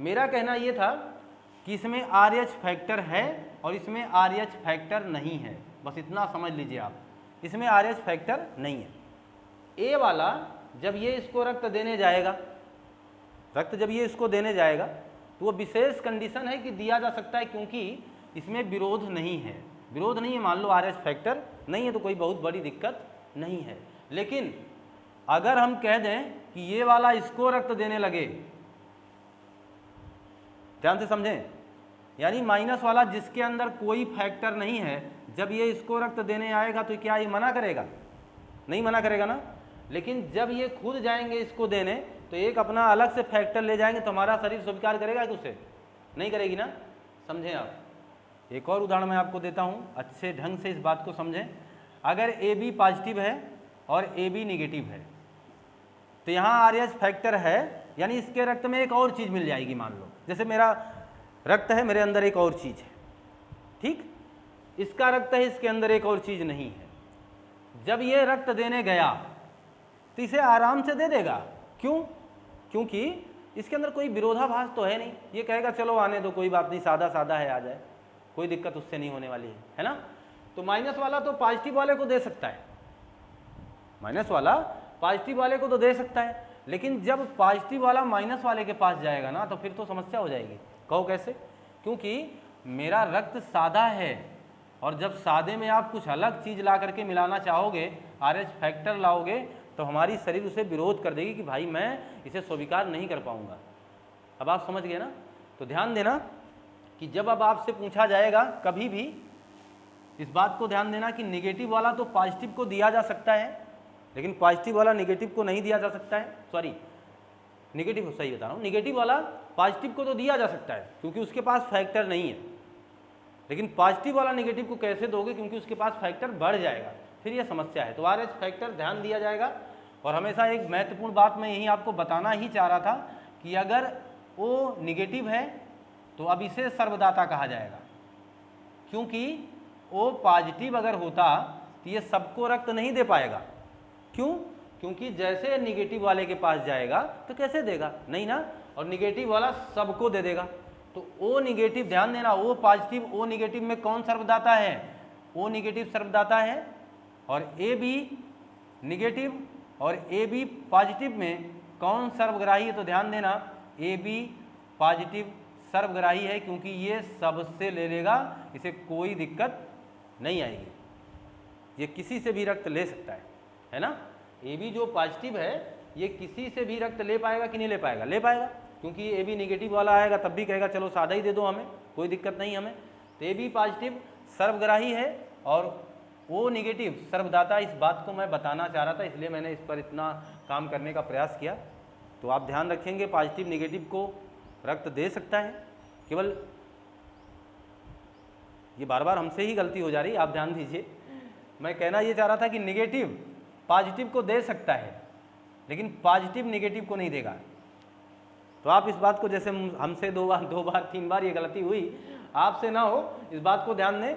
मेरा कहना ये था कि इसमें RH फैक्टर है और इसमें RH फैक्टर नहीं है, बस इतना समझ लीजिए आप, इसमें RH फैक्टर नहीं है। A वाला जब ये इसको रक्त देने जाएगा, जब ये इसको देने जाएगा तो वो विशेष कंडीशन है कि दिया जा सकता है, क्योंकि इसमें विरोध नहीं है। विरोध नहीं है, मान लो RH फैक्टर नहीं है तो कोई बहुत बड़ी दिक्कत नहीं है। लेकिन अगर हम कह दें कि ये वाला इसको रक्त देने लगे, ध्यान से समझें, यानी माइनस वाला जिसके अंदर कोई फैक्टर नहीं है, जब ये इसको रक्त देने आएगा तो क्या ये मना करेगा? नहीं मना करेगा ना। लेकिन जब ये खुद जाएंगे इसको देने तो एक अपना अलग से फैक्टर ले जाएंगे, तो हमारा शरीर स्वीकार करेगा कि उसे नहीं करेगी ना। समझें आप। एक और उदाहरण मैं आपको देता हूँ, अच्छे ढंग से इस बात को समझें। अगर AB पॉजिटिव है और AB निगेटिव है, तो यहाँ RH फैक्टर है, यानी इसके रक्त में एक और चीज़ मिल जाएगी। मान लो जैसे मेरा रक्त है, मेरे अंदर एक और चीज़ है, ठीक, इसका रक्त है, इसके अंदर एक और चीज़ नहीं है। जब ये रक्त देने गया तो इसे आराम से दे देगा। क्यों? क्योंकि इसके अंदर कोई विरोधाभास तो है नहीं। ये कहेगा चलो आने दो, कोई बात नहीं, सादा सादा है, आ जाए, कोई दिक्कत उससे नहीं होने वाली है ना। तो माइनस वाला तो पॉजिटिव वाले को दे सकता है, माइनस वाला पॉजिटिव वाले को तो दे सकता है, लेकिन जब पॉजिटिव वाला माइनस वाले के पास जाएगा ना तो फिर तो समस्या हो जाएगी। कहो कैसे? क्योंकि मेरा रक्त सादा है, और जब सादे में आप कुछ अलग चीज़ ला करके मिलाना चाहोगे, RH फैक्टर लाओगे, तो हमारी शरीर उसे विरोध कर देगी कि भाई मैं इसे स्वीकार नहीं कर पाऊंगा। अब आप समझ गए ना। तो ध्यान देना कि जब अब आपसे पूछा जाएगा कभी भी, इस बात को ध्यान देना कि निगेटिव वाला तो पॉजिटिव को दिया जा सकता है, लेकिन पॉजिटिव वाला निगेटिव को नहीं दिया जा सकता है, सॉरी निगेटिव सही बता रहा हूँ, निगेटिव वाला पॉजिटिव को तो दिया जा सकता है क्योंकि उसके पास फैक्टर नहीं है, लेकिन पॉजिटिव वाला निगेटिव को कैसे दोगे क्योंकि उसके पास फैक्टर बढ़ जाएगा, फिर यह समस्या है। तो आर एच फैक्टर ध्यान दिया जाएगा। और हमेशा एक महत्वपूर्ण बात मैं यही आपको बताना ही चाह रहा था कि अगर वो निगेटिव है तो अब इसे सर्वदाता कहा जाएगा, क्योंकि वो पॉजिटिव अगर होता तो ये सबको रक्त नहीं दे पाएगा। क्यों? क्योंकि जैसे निगेटिव वाले के पास जाएगा तो कैसे देगा, नहीं ना, और निगेटिव वाला सबको दे देगा। तो ओ निगेटिव, ध्यान देना, ओ पॉजिटिव ओ निगेटिव में कौन सर्वदाता है, ओ निगेटिव सर्वदाता है, और ए बी निगेटिव और ए बी पॉजिटिव में कौन सर्वग्राही है, तो ध्यान देना ए बी पॉजिटिव सर्वग्राही है, क्योंकि ये सबसे ले लेगा, इसे कोई दिक्कत नहीं आएगी, ये किसी से भी रक्त ले सकता है ना। ए बी जो पॉजिटिव है ये किसी से भी रक्त ले पाएगा कि नहीं ले पाएगा, ले पाएगा, क्योंकि ए बी निगेटिव वाला आएगा तब भी कहेगा चलो सादा ही दे दो हमें, कोई दिक्कत नहीं हमें। तो ए बी पॉजिटिव सर्वग्राही है और ओ निगेटिव सर्वदाता, इस बात को मैं बताना चाह रहा था, इसलिए मैंने इस पर इतना काम करने का प्रयास किया। तो आप ध्यान रखेंगे पॉजिटिव निगेटिव को रक्त दे सकता है, केवल ये बार बार हमसे ही गलती हो जा रही है, आप ध्यान दीजिए। मैं कहना ये चाह रहा था कि निगेटिव पॉजिटिव को दे सकता है लेकिन पॉजिटिव निगेटिव को नहीं देगा। तो आप इस बात को, जैसे हमसे दो बार 3 बार ये गलती हुई, आपसे ना हो, इस बात को ध्यान दें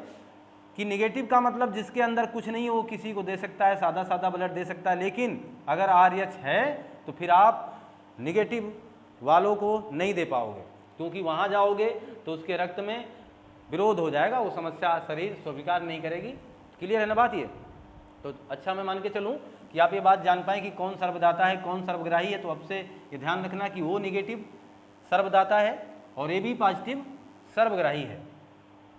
कि निगेटिव का मतलब जिसके अंदर कुछ नहीं है वो किसी को दे सकता है, सादा सादा ब्लड दे सकता है, लेकिन अगर RH है तो फिर आप निगेटिव वालों को नहीं दे पाओगे, क्योंकि वहाँ जाओगे तो उसके रक्त में विरोध हो जाएगा, वो समस्या शरीर स्वीकार नहीं करेगी। क्लियर है ना बात ये? तो अच्छा, मैं मान के चलूँ कि आप ये बात जान पाएँ कि कौन सर्वदाता है कौन सर्वग्राही है। तो अब से ये ध्यान रखना कि वो निगेटिव सर्वदाता है और ए बी पॉजिटिव सर्वग्राही है।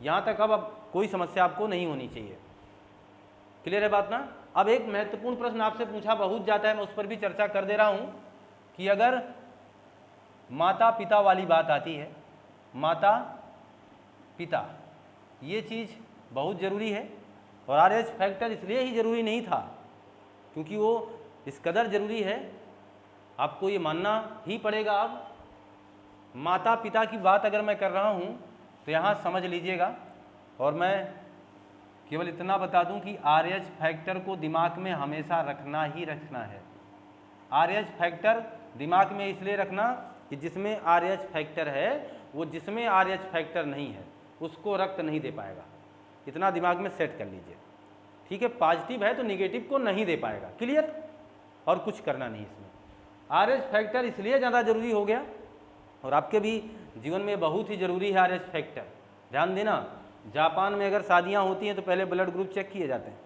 यहाँ तक अब कोई समस्या आपको नहीं होनी चाहिए। क्लियर है बात ना? अब एक महत्वपूर्ण प्रश्न आपसे पूछा बहुत जाता है, मैं उस पर भी चर्चा कर दे रहा हूँ कि अगर माता पिता वाली बात आती है, माता पिता, ये चीज़ बहुत ज़रूरी है। और RH फैक्टर इसलिए ही ज़रूरी नहीं था क्योंकि वो इस कदर ज़रूरी है, आपको ये मानना ही पड़ेगा। अब माता पिता की बात अगर मैं कर रहा हूँ तो यहाँ समझ लीजिएगा, और मैं केवल इतना बता दूं कि RH फैक्टर को दिमाग में हमेशा रखना ही रखना है। RH फैक्टर दिमाग में इसलिए रखना कि जिसमें RH फैक्टर है वो जिसमें RH फैक्टर नहीं है उसको रक्त नहीं दे पाएगा, इतना दिमाग में सेट कर लीजिए, ठीक है। पॉजिटिव है तो निगेटिव को नहीं दे पाएगा, क्लियर, और कुछ करना नहीं इसमें। RH फैक्टर इसलिए ज़्यादा ज़रूरी हो गया और आपके भी जीवन में बहुत ही ज़रूरी है RH फैक्टर। ध्यान देना, जापान में अगर शादियां होती हैं तो पहले ब्लड ग्रुप चेक किए जाते हैं,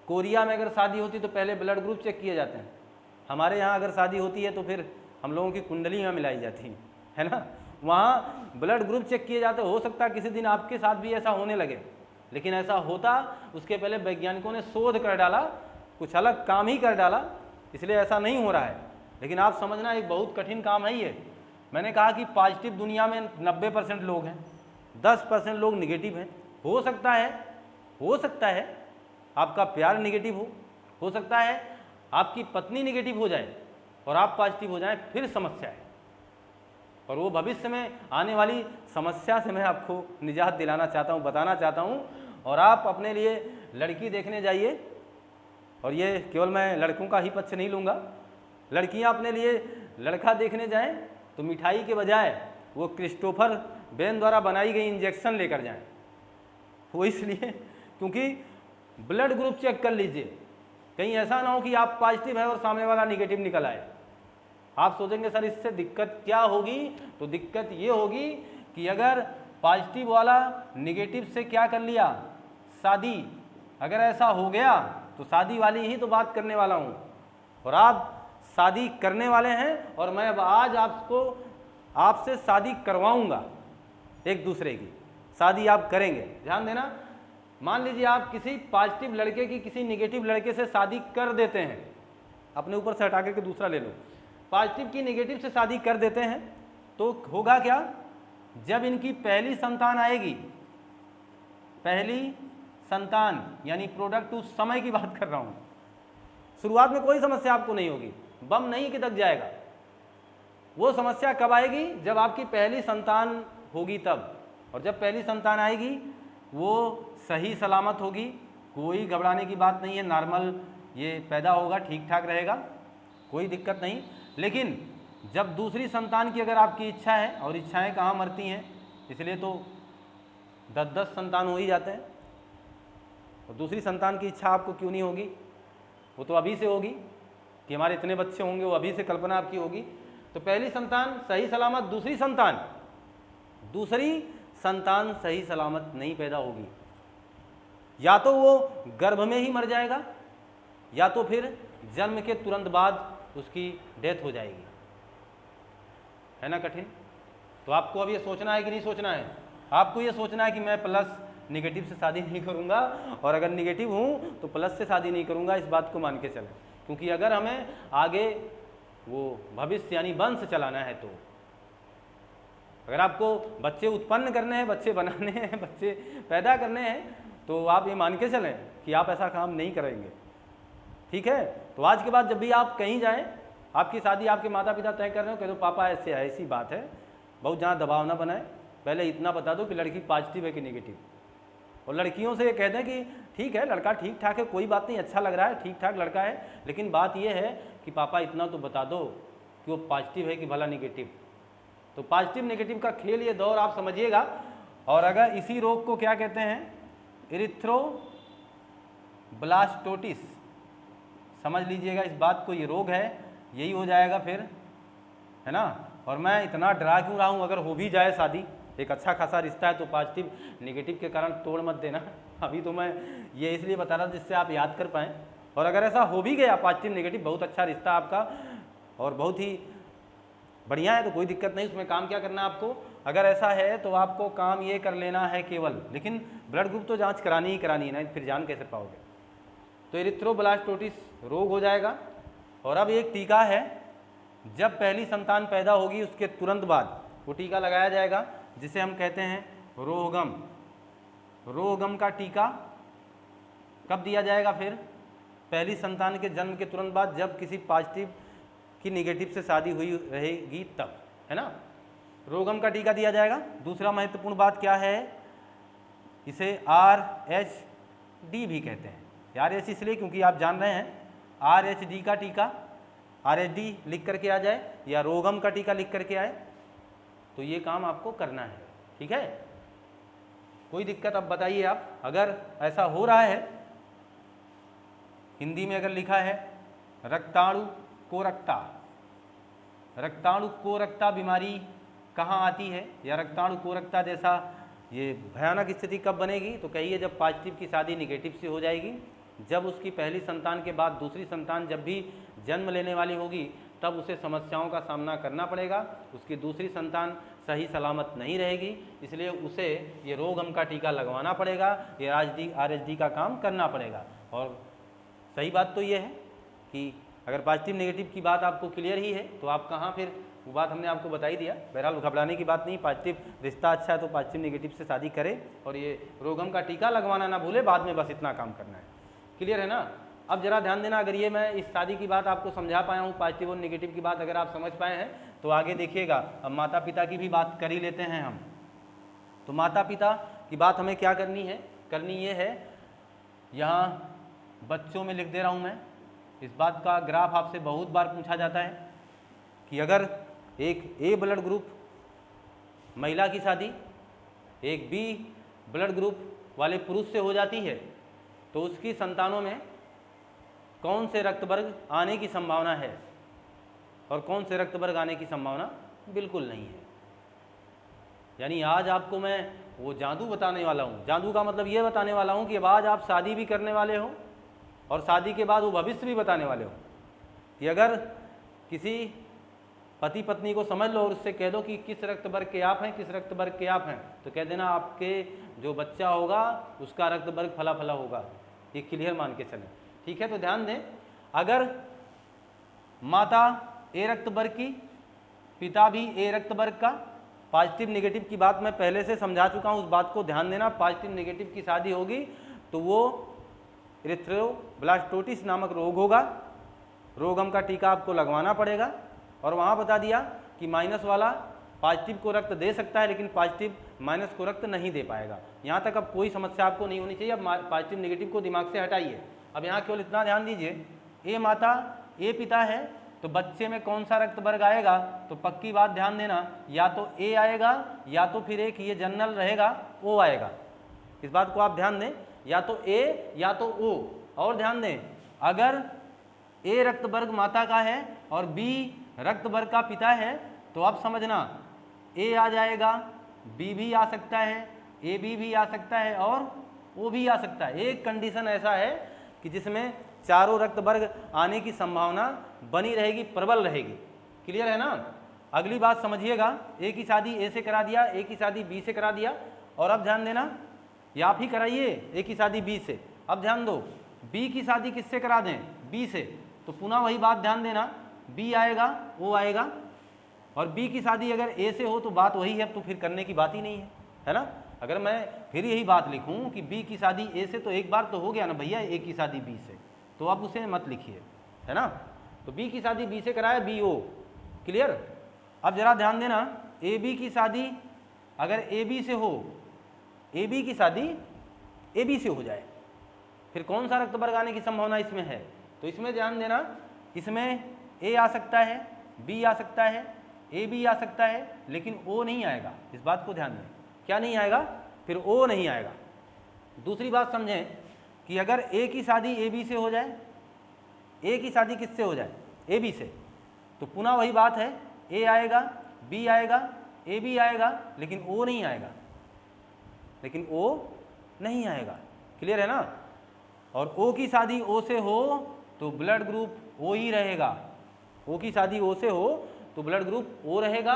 कोरिया में अगर शादी होती है तो पहले ब्लड ग्रुप चेक किए जाते हैं, हमारे यहाँ अगर शादी होती है तो फिर हम लोगों की कुंडली में मिलाई जाती है ना, वहाँ ब्लड ग्रुप चेक किए जाते। हो सकता है किसी दिन आपके साथ भी ऐसा होने लगे, लेकिन ऐसा होता उसके पहले वैज्ञानिकों ने शोध कर डाला, कुछ अलग काम ही कर डाला, इसलिए ऐसा नहीं हो रहा है। लेकिन आप समझना एक बहुत कठिन काम है ये। मैंने कहा कि पॉजिटिव दुनिया में 90% लोग हैं, 10% लोग निगेटिव हैं। हो सकता है आपका प्यार निगेटिव हो सकता है आपकी पत्नी निगेटिव हो जाए और आप पॉजिटिव हो जाएं, फिर समस्या है। और वो भविष्य में आने वाली समस्या से मैं आपको निजात दिलाना चाहता हूँ, बताना चाहता हूँ। और आप अपने लिए लड़की देखने जाइए, और ये केवल मैं लड़कों का ही पक्ष नहीं लूँगा, लड़कियाँ अपने लिए लड़का देखने जाएं तो मिठाई के बजाय वो क्रिस्टोफर बेन द्वारा बनाई गई इंजेक्शन लेकर जाएं। वो इसलिए क्योंकि ब्लड ग्रुप चेक कर लीजिए, कहीं ऐसा ना हो कि आप पॉजिटिव है और सामने वाला निगेटिव निकल आए। आप सोचेंगे सर इससे दिक्कत क्या होगी, तो दिक्कत ये होगी कि अगर पॉजिटिव वाला निगेटिव से क्या कर लिया, शादी, अगर ऐसा हो गया तो शादी वाली ही तो बात करने वाला हूँ, और आप शादी करने वाले हैं और मैं अब आज आपसे शादी करवाऊंगा, एक दूसरे की शादी आप करेंगे। ध्यान देना, मान लीजिए आप किसी पॉजिटिव लड़के की किसी निगेटिव लड़के से शादी कर देते हैं, अपने ऊपर से हटा के दूसरा ले लो, पॉजिटिव की निगेटिव से शादी कर देते हैं, तो होगा क्या, जब इनकी पहली संतान आएगी, पहली संतान यानी प्रोडक्ट उस समय की बात कर रहा हूँ। शुरुआत में कोई समस्या आपको नहीं होगी, बम नहीं खिदक जाएगा। वो समस्या कब आएगी? जब आपकी पहली संतान होगी तब। और जब पहली संतान आएगी वो सही सलामत होगी, कोई घबराने की बात नहीं है, नॉर्मल ये पैदा होगा, ठीक ठाक रहेगा, कोई दिक्कत नहीं। लेकिन जब दूसरी संतान की अगर आपकी इच्छा है, और इच्छाएं कहाँ मरती हैं, इसलिए तो 10-10 संतान हो ही जाते हैं। और दूसरी संतान की इच्छा आपको क्यों नहीं होगी? वो तो अभी से होगी कि हमारे इतने बच्चे होंगे, वो अभी से कल्पना आपकी होगी। तो पहली संतान सही सलामत, दूसरी संतान सही सलामत नहीं पैदा होगी। या तो वो गर्भ में ही मर जाएगा, या तो फिर जन्म के तुरंत बाद उसकी डेथ हो जाएगी। है ना कठिन? तो आपको अब ये सोचना है कि नहीं सोचना है? आपको ये सोचना है कि मैं प्लस निगेटिव से शादी नहीं करूंगा, और अगर निगेटिव हूं तो प्लस से शादी नहीं करूंगा, इस बात को मान के चलें। क्योंकि अगर हमें आगे वो भविष्य यानी वंश चलाना है, तो अगर आपको बच्चे उत्पन्न करने हैं, बच्चे बनाने हैं, बच्चे पैदा करने हैं, तो आप ये मान के चलें कि आप ऐसा काम नहीं करेंगे। ठीक है? तो आज के बाद जब भी आप कहीं जाएं, आपकी शादी आपके माता पिता तय कर रहे हो, कह दो पापा ऐसे ऐसी बात है, बहुत जहाँ दबाव ना बनाए, पहले इतना बता दो कि लड़की पॉजिटिव है कि नेगेटिव। और लड़कियों से ये कह दें कि ठीक है, लड़का ठीक ठाक है, कोई बात नहीं, अच्छा लग रहा है, ठीक ठाक लड़का है, लेकिन बात ये है कि पापा इतना तो बता दो कि वो पॉजिटिव है कि भला नेगेटिव। तो पॉजिटिव नेगेटिव का खेल, ये दौर आप समझिएगा। और अगर इसी रोग को क्या कहते हैं? इरिथ्रोब्लास्टोसिस। समझ लीजिएगा इस बात को, ये रोग है, यही हो जाएगा फिर, है ना। और मैं इतना डरा क्यों रहा हूँ? अगर हो भी जाए शादी, एक अच्छा खासा रिश्ता है, तो पॉजिटिव नेगेटिव के कारण तोड़ मत देना। अभी तो मैं ये इसलिए बता रहा था जिससे आप याद कर पाएँ। और अगर ऐसा हो भी गया पॉजिटिव नेगेटिव, बहुत अच्छा रिश्ता आपका और बहुत ही बढ़िया है, तो कोई दिक्कत नहीं। उसमें काम क्या करना है आपको? अगर ऐसा है तो आपको काम ये कर लेना है केवल, लेकिन ब्लड ग्रुप तो जांच करानी ही करानी है ना, फिर जान कैसे पाओगे? तो इरिथ्रोब्लास्टोसिस रोग हो जाएगा। और अब एक टीका है, जब पहली संतान पैदा होगी उसके तुरंत बाद वो टीका लगाया जाएगा, जिसे हम कहते हैं रोगम। रोगम का टीका कब दिया जाएगा? फिर पहली संतान के जन्म के तुरंत बाद, जब किसी पॉजिटिव की नेगेटिव से शादी हुई रहेगी तब, है ना। रोगम का टीका दिया जाएगा। दूसरा महत्वपूर्ण बात क्या है? इसे RHD भी कहते हैं। RH इसलिए क्योंकि आप जान रहे हैं, RHD का टीका, RHD लिख करके आ जाए या रोगम का टीका लिख करके आए, तो ये काम आपको करना है। ठीक है? कोई दिक्कत? अब बताइए आप, अगर ऐसा हो रहा है, हिंदी में अगर लिखा है रक्ताणु कोरकता, रक्ताणु कोरकता बीमारी कहाँ आती है, या रक्ताणु कोरकता जैसा ये भयानक स्थिति कब बनेगी? तो कहिए जब पॉजिटिव की शादी निगेटिव से हो जाएगी, जब उसकी पहली संतान के बाद दूसरी संतान जब भी जन्म लेने वाली होगी, तब उसे समस्याओं का सामना करना पड़ेगा। उसकी दूसरी संतान सही सलामत नहीं रहेगी, इसलिए उसे ये रोगम का टीका लगवाना पड़ेगा, ये RHD का काम करना पड़ेगा। और सही बात तो ये है कि अगर पॉजिटिव नेगेटिव की बात आपको क्लियर ही है, तो आप कहाँ फिर, वो बात हमने आपको बता ही दिया। बहरहाल घबराने की बात नहीं, पॉजिटिव रिश्ता अच्छा है तो पॉजिटिव नेगेटिव से शादी करे, और ये रोगम का टीका लगवाना ना भूले, बाद में बस इतना काम करना है। क्लियर है ना? अब जरा ध्यान देना, अगर ये मैं इस शादी की बात आपको समझा पाया हूँ, पॉजिटिव और नेगेटिव की बात अगर आप समझ पाए हैं, तो आगे देखिएगा। अब माता पिता की भी बात कर ही लेते हैं हम। तो माता पिता की बात हमें क्या करनी है? करनी ये है, यहाँ बच्चों में लिख दे रहा हूँ मैं, इस बात का ग्राफ आपसे बहुत बार पूछा जाता है कि अगर एक A ब्लड ग्रुप महिला की शादी एक B ब्लड ग्रुप वाले पुरुष से हो जाती है, तो उसकी संतानों में कौन से रक्त वर्ग आने की संभावना है और कौन से रक्त वर्ग आने की संभावना बिल्कुल नहीं है। यानी आज आपको मैं वो जादू बताने वाला हूँ। जादू का मतलब ये बताने वाला हूँ कि अब आज आप शादी भी करने वाले हो, और शादी के बाद वो भविष्य भी बताने वाले हो कि अगर किसी पति पत्नी को समझ लो और उससे कह दो कि किस रक्त वर्ग के आप हैं, किस रक्त वर्ग के आप हैं, तो कह देना आपके जो बच्चा होगा उसका रक्त वर्ग फला फला होगा। ये क्लियर मान के चलें। ठीक है? तो ध्यान दें, अगर माता A रक्त वर्ग की, पिता भी A रक्त वर्ग का, पॉजिटिव नेगेटिव की बात मैं पहले से समझा चुका हूँ, उस बात को ध्यान देना। पॉजिटिव नेगेटिव की शादी होगी तो वो इरिथ्रोब्लास्टोसिस नामक रोग होगा। रोगम का टीका आपको लगवाना पड़ेगा। और वहाँ बता दिया कि माइनस वाला पॉजिटिव को रक्त दे सकता है, लेकिन पॉजिटिव माइनस को रक्त नहीं दे पाएगा। यहाँ तक अब कोई समस्या आपको नहीं होनी चाहिए। अब पॉजिटिव नेगेटिव को दिमाग से हटाइए। अब यहाँ केवल इतना ध्यान दीजिए, ए माता ए पिता है, तो बच्चे में कौन सा रक्त वर्ग आएगा, तो पक्की बात ध्यान देना, या तो ए आएगा या तो फिर एक ये जनरल रहेगा ओ आएगा। इस बात को आप ध्यान दें, या तो ए या तो ओ। और ध्यान दें, अगर ए रक्त वर्ग माता का है और बी रक्त वर्ग का पिता है, तो अब समझना ए आ जाएगा, बी भी आ सकता है, ए बी भी आ सकता है और ओ भी आ सकता है। एक कंडीशन ऐसा है कि जिसमें चारों रक्त वर्ग आने की संभावना बनी रहेगी, प्रबल रहेगी। क्लियर है ना। अगली बात समझिएगा, ए की शादी ए से करा दिया, ए की शादी बी से करा दिया, और अब ध्यान देना, या आप ही कराइए ए की शादी बी से। अब ध्यान दो, बी की शादी किससे करा दें, बी से, तो पुनः वही बात ध्यान देना, बी आएगा ओ आएगा। और बी की शादी अगर ए से हो तो बात वही है, तो फिर करने की बात ही नहीं है ना। अगर मैं फिर यही बात लिखूं कि बी की शादी ए से, तो एक बार तो हो गया ना भैया ए की शादी बी से, तो आप उसे मत लिखिए, है ना। तो बी की शादी बी से कराए, बी ओ। क्लियर। अब जरा ध्यान देना, ए बी की शादी अगर ए बी से हो, ए बी की शादी ए बी से हो जाए, फिर कौन सा रक्त वर्ग आने की संभावना इसमें है, तो इसमें ध्यान देना, इसमें ए आ सकता है, बी आ सकता है, ए बी आ सकता है, लेकिन ओ नहीं आएगा। इस बात को ध्यान दें, क्या नहीं आएगा, फिर ओ नहीं आएगा। दूसरी बात समझें कि अगर ए की शादी ए बी से हो जाए, ए की शादी किससे हो जाए, ए बी से, तो पुनः वही बात है, ए आएगा, बी आएगा, ए बी आएगा, लेकिन ओ नहीं आएगा, लेकिन ओ नहीं आएगा। क्लियर है ना। और ओ की शादी ओ से हो तो ब्लड ग्रुप ओ ही रहेगा। ओ की शादी ओ से हो तो ब्लड ग्रुप ओ रहेगा,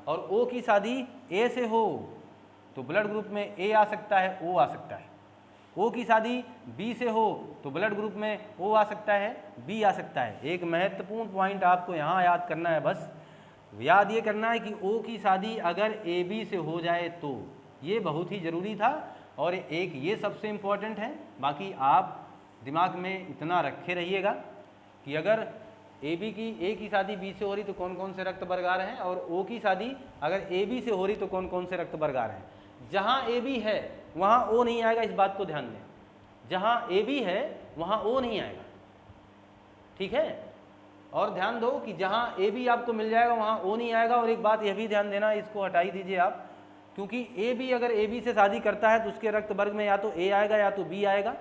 और ओ की शादी ए से हो तो ब्लड ग्रुप में ए आ सकता है, ओ आ सकता है। ओ की शादी बी से हो तो ब्लड ग्रुप में ओ आ सकता है, बी आ सकता है। एक महत्वपूर्ण पॉइंट आपको यहाँ याद करना है, बस याद ये करना है कि ओ की शादी अगर ए बी से हो जाए तो, ये बहुत ही ज़रूरी था। और एक ये सबसे इम्पॉर्टेंट है। बाकी आप दिमाग में इतना रखे रहिएगा कि अगर ए की शादी बी से हो रही तो कौन कौन से रक्त वर्ग आ रहे हैं, और ओ की शादी अगर ए बी से हो रही तो कौन कौन से रक्त वर्ग आ रहे हैं। जहाँ ए बी है वहाँ ओ नहीं आएगा, इस बात को ध्यान दें। जहाँ ए बी है वहाँ ओ नहीं आएगा, ठीक है। और ध्यान दो कि जहाँ ए बी आपको मिल जाएगा वहाँ ओ नहीं आएगा। और एक बात यह भी ध्यान देना, इसको हटा ही दीजिए आप, क्योंकि ए बी अगर ए बी से शादी करता है तो उसके रक्त वर्ग में या तो ए आएगा या तो बी आएगा।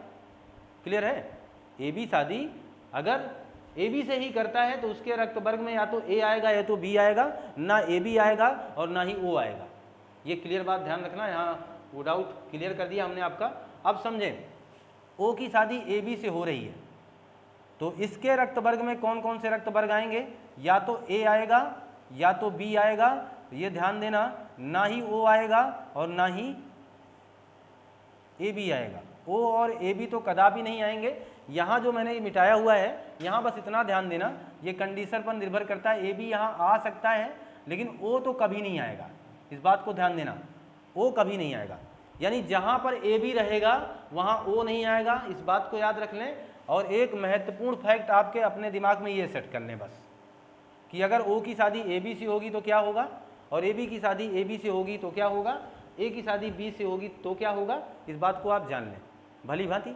क्लियर है। ए बी शादी अगर ए बी से ही करता है तो उसके रक्त वर्ग में या तो ए आएगा या तो बी आएगा, ना ए बी आएगा और ना ही ओ आएगा। ये क्लियर बात ध्यान रखना। यहाँ वो डाउट क्लियर कर दिया हमने आपका। अब समझें, ओ की शादी ए बी से हो रही है तो इसके रक्त वर्ग में कौन कौन से रक्त वर्ग आएंगे, या तो ए आएगा या तो बी आएगा। ये ध्यान देना, ना ही ओ आएगा और ना ही ए बी आएगा। ओ और ए बी तो कदापि नहीं आएंगे। यहाँ जो मैंने मिटाया हुआ है, यहाँ बस इतना ध्यान देना, ये कंडीशन पर निर्भर करता है। ए बी यहाँ आ सकता है लेकिन ओ तो कभी नहीं आएगा, इस बात को ध्यान देना, ओ कभी नहीं आएगा। यानी जहाँ पर ए बी रहेगा वहाँ ओ नहीं आएगा, इस बात को याद रख लें। और एक महत्वपूर्ण फैक्ट आपके अपने दिमाग में ये सेट कर लें बस, कि अगर ओ की शादी ए बी से होगी तो क्या होगा, और ए बी की शादी ए बी से होगी तो क्या होगा, ए की शादी बी से होगी तो क्या होगा, इस बात को आप जान लें भली भांति।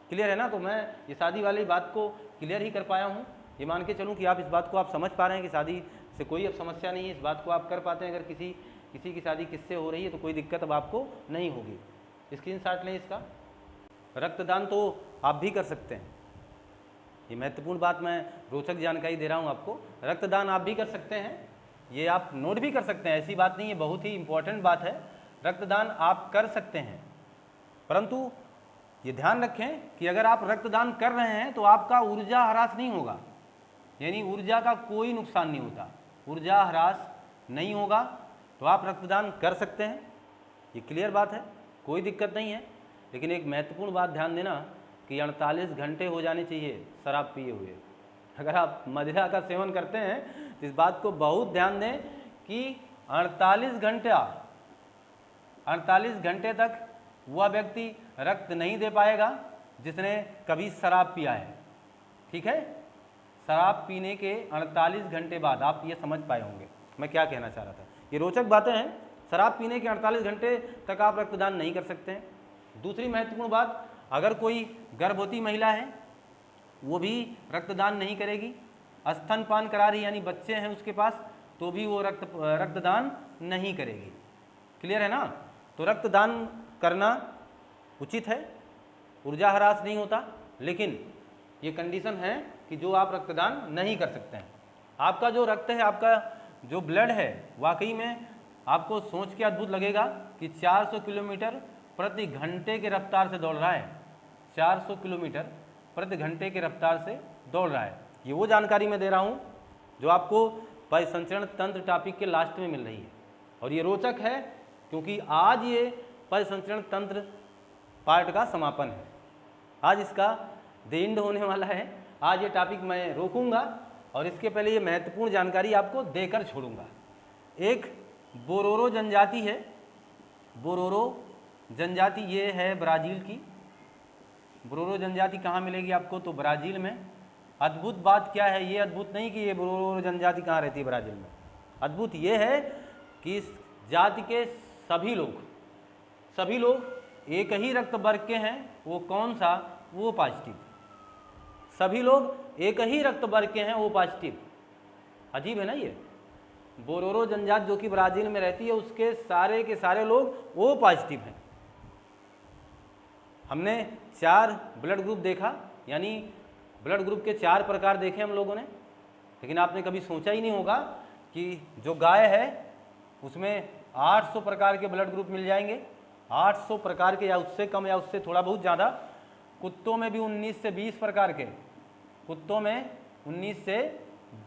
क्लियर है ना। तो मैं ये शादी वाली बात को क्लियर ही कर पाया हूँ। ये मान के चलूँ कि आप इस बात को आप समझ पा रहे हैं कि शादी से कोई अब समस्या नहीं है, इस बात को आप कर पाते हैं। अगर किसी की शादी किससे हो रही है तो कोई दिक्कत अब आपको नहीं होगी। स्क्रीनशॉट लें इसका। रक्तदान तो आप भी कर सकते हैं, ये महत्वपूर्ण बात मैं रोचक जानकारी दे रहा हूँ आपको। रक्तदान आप भी कर सकते हैं, ये आप नोट भी कर सकते हैं, ऐसी बात नहीं है, बहुत ही इंपॉर्टेंट बात है। रक्तदान आप कर सकते हैं, परंतु ये ध्यान रखें कि अगर आप रक्तदान कर रहे हैं तो आपका ऊर्जा ह्रास नहीं होगा, यानी ऊर्जा का कोई नुकसान नहीं होता, ऊर्जा ह्रास नहीं होगा। तो आप रक्तदान कर सकते हैं, ये क्लियर बात है, कोई दिक्कत नहीं है। लेकिन एक महत्वपूर्ण बात ध्यान देना कि 48 घंटे हो जाने चाहिए शराब पिए हुए। अगर आप मदिरा का सेवन करते हैं तो इस बात को बहुत ध्यान दें कि 48 घंटे तक वह व्यक्ति रक्त नहीं दे पाएगा जिसने कभी शराब पिया है। ठीक है, शराब पीने के 48 घंटे बाद, आप ये समझ पाए होंगे मैं क्या कहना चाह रहा था। ये रोचक बातें हैं। शराब पीने के 48 घंटे तक आप रक्तदान नहीं कर सकते हैं। दूसरी महत्वपूर्ण बात, अगर कोई गर्भवती महिला है वो भी रक्तदान नहीं करेगी। स्तनपान करा रही यानी बच्चे हैं उसके पास, तो भी वो रक्तदान नहीं करेगी। क्लियर है ना। तो रक्तदान करना उचित है, ऊर्जा ह्रास नहीं होता, लेकिन ये कंडीशन है कि जो आप रक्तदान नहीं कर सकते हैं। आपका जो रक्त है, आपका जो ब्लड है, वाकई में आपको सोच के अद्भुत लगेगा कि 400 किलोमीटर प्रति घंटे के रफ्तार से दौड़ रहा है। 400 किलोमीटर प्रति घंटे के रफ्तार से दौड़ रहा है। ये वो जानकारी मैं दे रहा हूँ जो आपको परिसंचरण तंत्र टॉपिक के लास्ट में मिल रही है। और ये रोचक है क्योंकि आज ये परिसंचरण तंत्र पार्ट का समापन है। आज इसका द एंड होने वाला है। आज ये टॉपिक मैं रोकूंगा और इसके पहले ये महत्वपूर्ण जानकारी आपको देकर छोड़ूंगा। एक बोरोरो जनजाति है। बोरोरो जनजाति ये है ब्राज़ील की। बोरोरो जनजाति कहाँ मिलेगी आपको? तो ब्राज़ील में। अद्भुत बात क्या है? ये अद्भुत नहीं कि ये बोरोरो जनजाति कहाँ रहती है ब्राज़ील में। अद्भुत ये है कि इस जाति के सभी लोग एक ही रक्त वर्ग के हैं। वो कौन सा? वो पॉजिटिव। सभी लोग एक ही रक्त वर्ग के हैं, वो पॉजिटिव। अजीब है ना ये। बोरोरो जनजाति जो कि ब्राज़ील में रहती है, उसके सारे के सारे लोग वो पॉजिटिव हैं। हमने 4 ब्लड ग्रुप देखा, यानी ब्लड ग्रुप के 4 प्रकार देखे हम लोगों ने। लेकिन आपने कभी सोचा ही नहीं होगा कि जो गाय है उसमें 800 प्रकार के ब्लड ग्रुप मिल जाएंगे। 800 प्रकार के, या उससे कम या उससे थोड़ा बहुत ज़्यादा। कुत्तों में भी 19 से 20 प्रकार के, कुत्तों में 19 से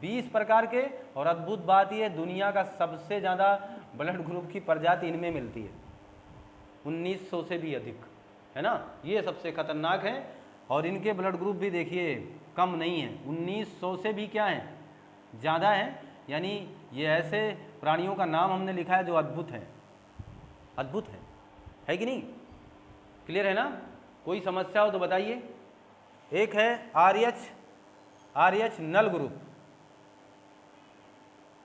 20 प्रकार के। और अद्भुत बात यह, दुनिया का सबसे ज़्यादा ब्लड ग्रुप की प्रजाति इनमें मिलती है, 1900 से भी अधिक, है ना। ये सबसे खतरनाक है। और इनके ब्लड ग्रुप भी देखिए कम नहीं है, 1900 से भी क्या है, ज़्यादा है। यानी ये ऐसे प्राणियों का नाम हमने लिखा है जो अद्भुत है। अद्भुत है कि नहीं? क्लियर है ना? कोई समस्या हो तो बताइए। एक है RH नल ग्रुप,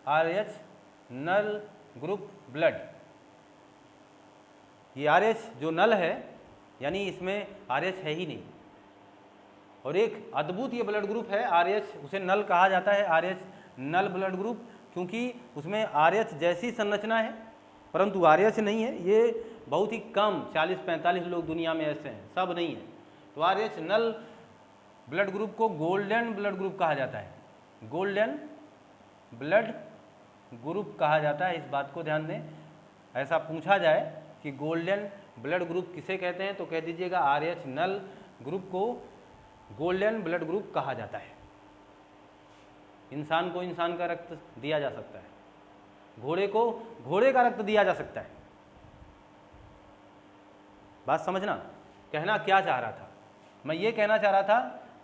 RH नल ग्रुप ब्लड। ये RH जो नल है, यानी इसमें RH है ही नहीं। और एक अद्भुत ये ब्लड ग्रुप है RH, उसे नल कहा जाता है, RH नल ब्लड ग्रुप, क्योंकि उसमें RH जैसी संरचना है परंतु RH नहीं है। ये बहुत ही कम 40-45 लोग दुनिया में ऐसे हैं, सब नहीं है। तो RH नल ब्लड ग्रुप को गोल्डन ब्लड ग्रुप कहा जाता है। गोल्डन ब्लड ग्रुप कहा जाता है। इस बात को ध्यान दें। ऐसा पूछा जाए कि गोल्डन ब्लड ग्रुप किसे कहते हैं, तो कह दीजिएगा RH नल ग्रुप को गोल्डन ब्लड ग्रुप कहा जाता है। इंसान को इंसान का रक्त दिया जा सकता है, घोड़े को घोड़े का रक्त दिया जा सकता है। बात समझना, कहना क्या चाह रहा था? मैं ये कहना चाह रहा था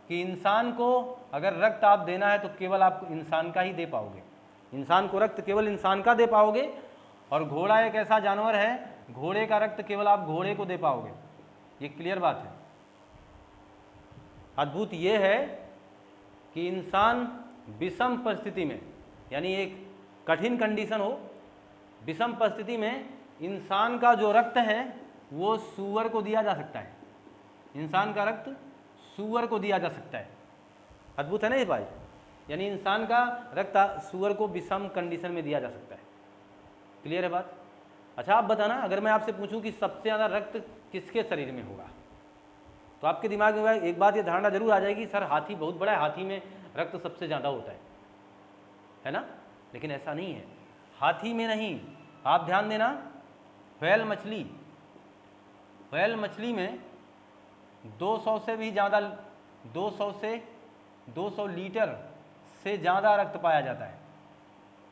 कि इंसान को अगर रक्त आप देना है तो केवल आप इंसान का ही दे पाओगे। इंसान को रक्त केवल इंसान का दे पाओगे। और घोड़ा एक ऐसा जानवर है, घोड़े का रक्त केवल आप घोड़े को दे पाओगे। ये क्लियर बात है। अद्भुत ये है कि इंसान विषम परिस्थिति में, यानी एक कठिन कंडीशन हो, विषम परिस्थिति में इंसान का जो रक्त है वो सूअर को दिया जा सकता है। इंसान का रक्त सूअर को दिया जा सकता है। अद्भुत है ना ये भाई। यानी इंसान का रक्त सूअर को विषम कंडीशन में दिया जा सकता है। क्लियर है बात? अच्छा आप बताना, अगर मैं आपसे पूछूं कि सबसे ज़्यादा रक्त किसके शरीर में होगा, तो आपके दिमाग में एक बात ये धारणा जरूर आ जाएगी, सर हाथी बहुत बड़ा है, हाथी में रक्त सबसे ज़्यादा होता है ना। लेकिन ऐसा नहीं है, हाथी में नहीं। आप ध्यान देना, व्हेल मछली में 200 से भी ज़्यादा, 200 लीटर से ज़्यादा रक्त पाया जाता है।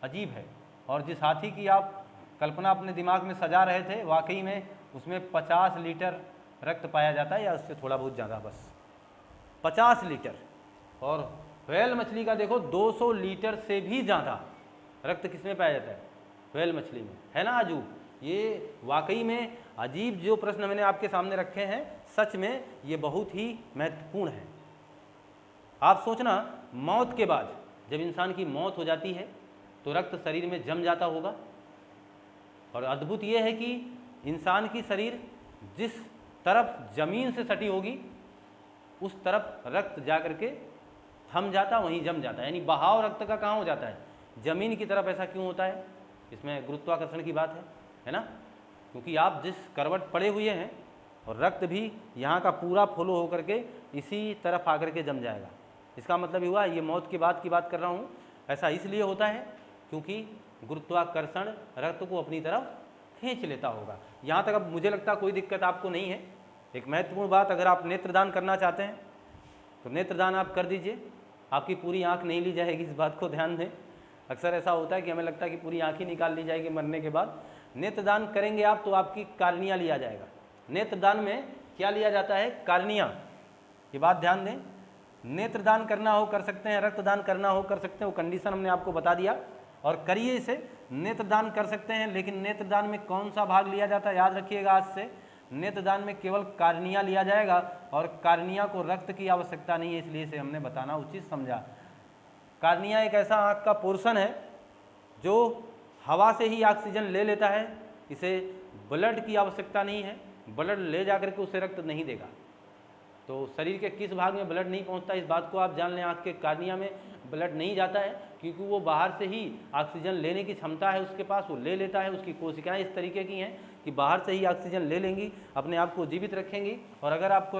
अजीब है। और जिस हाथी की आप कल्पना अपने दिमाग में सजा रहे थे, वाकई में उसमें 50 लीटर रक्त पाया जाता है, या उससे थोड़ा बहुत ज़्यादा, बस 50 लीटर। और व्हेल मछली का देखो 200 लीटर से भी ज़्यादा रक्त किसमें पाया जाता है? व्हेल मछली में, है ना आजू। ये वाकई में अजीब जो प्रश्न मैंने आपके सामने रखे हैं, सच में ये बहुत ही महत्वपूर्ण है। आप सोचना, मौत के बाद जब इंसान की मौत हो जाती है तो रक्त शरीर में जम जाता होगा, और अद्भुत ये है कि इंसान की शरीर जिस तरफ ज़मीन से सटी होगी उस तरफ रक्त जा करके थम जाता, वहीं जम जाता है। यानी बहाव रक्त का कहाँ हो जाता है? ज़मीन की तरफ। ऐसा क्यों होता है? इसमें गुरुत्वाकर्षण की बात है ना? क्योंकि आप जिस करवट पड़े हुए हैं और रक्त भी यहाँ का पूरा फॉलो होकर के इसी तरफ आकर के जम जाएगा। इसका मतलब हुआ ये मौत के बाद की बात कर रहा हूँ। ऐसा इसलिए होता है क्योंकि गुरुत्वाकर्षण रक्त को अपनी तरफ खींच लेता होगा। यहाँ तक अब मुझे लगता है कोई दिक्कत आपको नहीं है। एक महत्वपूर्ण बात, अगर आप नेत्रदान करना चाहते हैं तो नेत्रदान आप कर दीजिए, आपकी पूरी आँख नहीं ली जाएगी, इस बात को ध्यान दें। अक्सर ऐसा होता है कि हमें लगता है कि पूरी आँख ही निकाल ली जाएगी मरने के बाद। नेत्रदान करेंगे आप तो आपकी कार्निया लिया जाएगा। नेत्रदान में क्या लिया जाता है? कार्निया। ये बात ध्यान दें। नेत्रदान करना हो कर सकते हैं, रक्तदान करना हो कर सकते हैं, वो कंडीशन हमने आपको बता दिया और करिए इसे। नेत्रदान कर सकते हैं, लेकिन नेत्रदान में कौन सा भाग लिया जाता है? याद रखिएगा आज से, नेत्रदान में केवल कार्निया लिया जाएगा और कार्निया को रक्त की आवश्यकता नहीं है, इसलिए इसे हमने बताना उचित समझा। कार्निया एक ऐसा आँख का पोर्शन है जो हवा से ही ऑक्सीजन ले लेता है, इसे ब्लड की आवश्यकता नहीं है, ब्लड ले जाकर के उसे रक्त नहीं देगा। तो शरीर के किस भाग में ब्लड नहीं पहुंचता, इस बात को आप जान लें। आँख के कार्निया में ब्लड नहीं जाता है क्योंकि वो बाहर से ही ऑक्सीजन लेने की क्षमता है उसके पास, वो ले लेता है। उसकी कोशिकाएं इस तरीके की हैं कि बाहर से ही ऑक्सीजन ले लेंगी, अपने आप को जीवित रखेंगी। और अगर आपको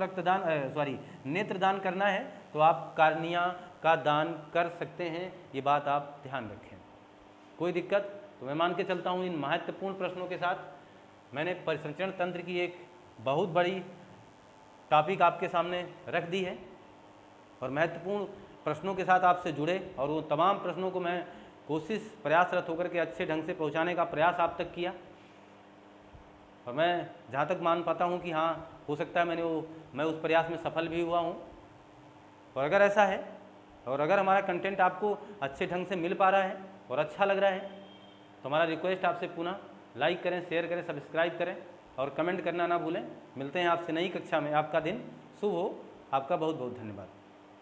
नेत्रदान करना है तो आप कार्निया का दान कर सकते हैं, ये बात आप ध्यान रखें। कोई दिक्कत? तो मैं मान के चलता हूँ इन महत्वपूर्ण प्रश्नों के साथ मैंने परिसंचरण तंत्र की एक बहुत बड़ी टॉपिक आपके सामने रख दी है और महत्वपूर्ण प्रश्नों के साथ आपसे जुड़े, और वो तमाम प्रश्नों को मैं प्रयासरत होकर के अच्छे ढंग से पहुंचाने का प्रयास आप तक किया। और मैं जहाँ तक मान पाता हूँ कि हाँ, हो सकता है मैं उस प्रयास में सफल भी हुआ हूँ। और अगर ऐसा है और अगर हमारा कंटेंट आपको अच्छे ढंग से मिल पा रहा है और अच्छा लग रहा है तो हमारा रिक्वेस्ट आपसे पुनः लाइक करें, शेयर करें, सब्सक्राइब करें और कमेंट करना ना भूलें। मिलते हैं आपसे नई कक्षा में। आपका दिन शुभ हो। आपका बहुत बहुत धन्यवाद।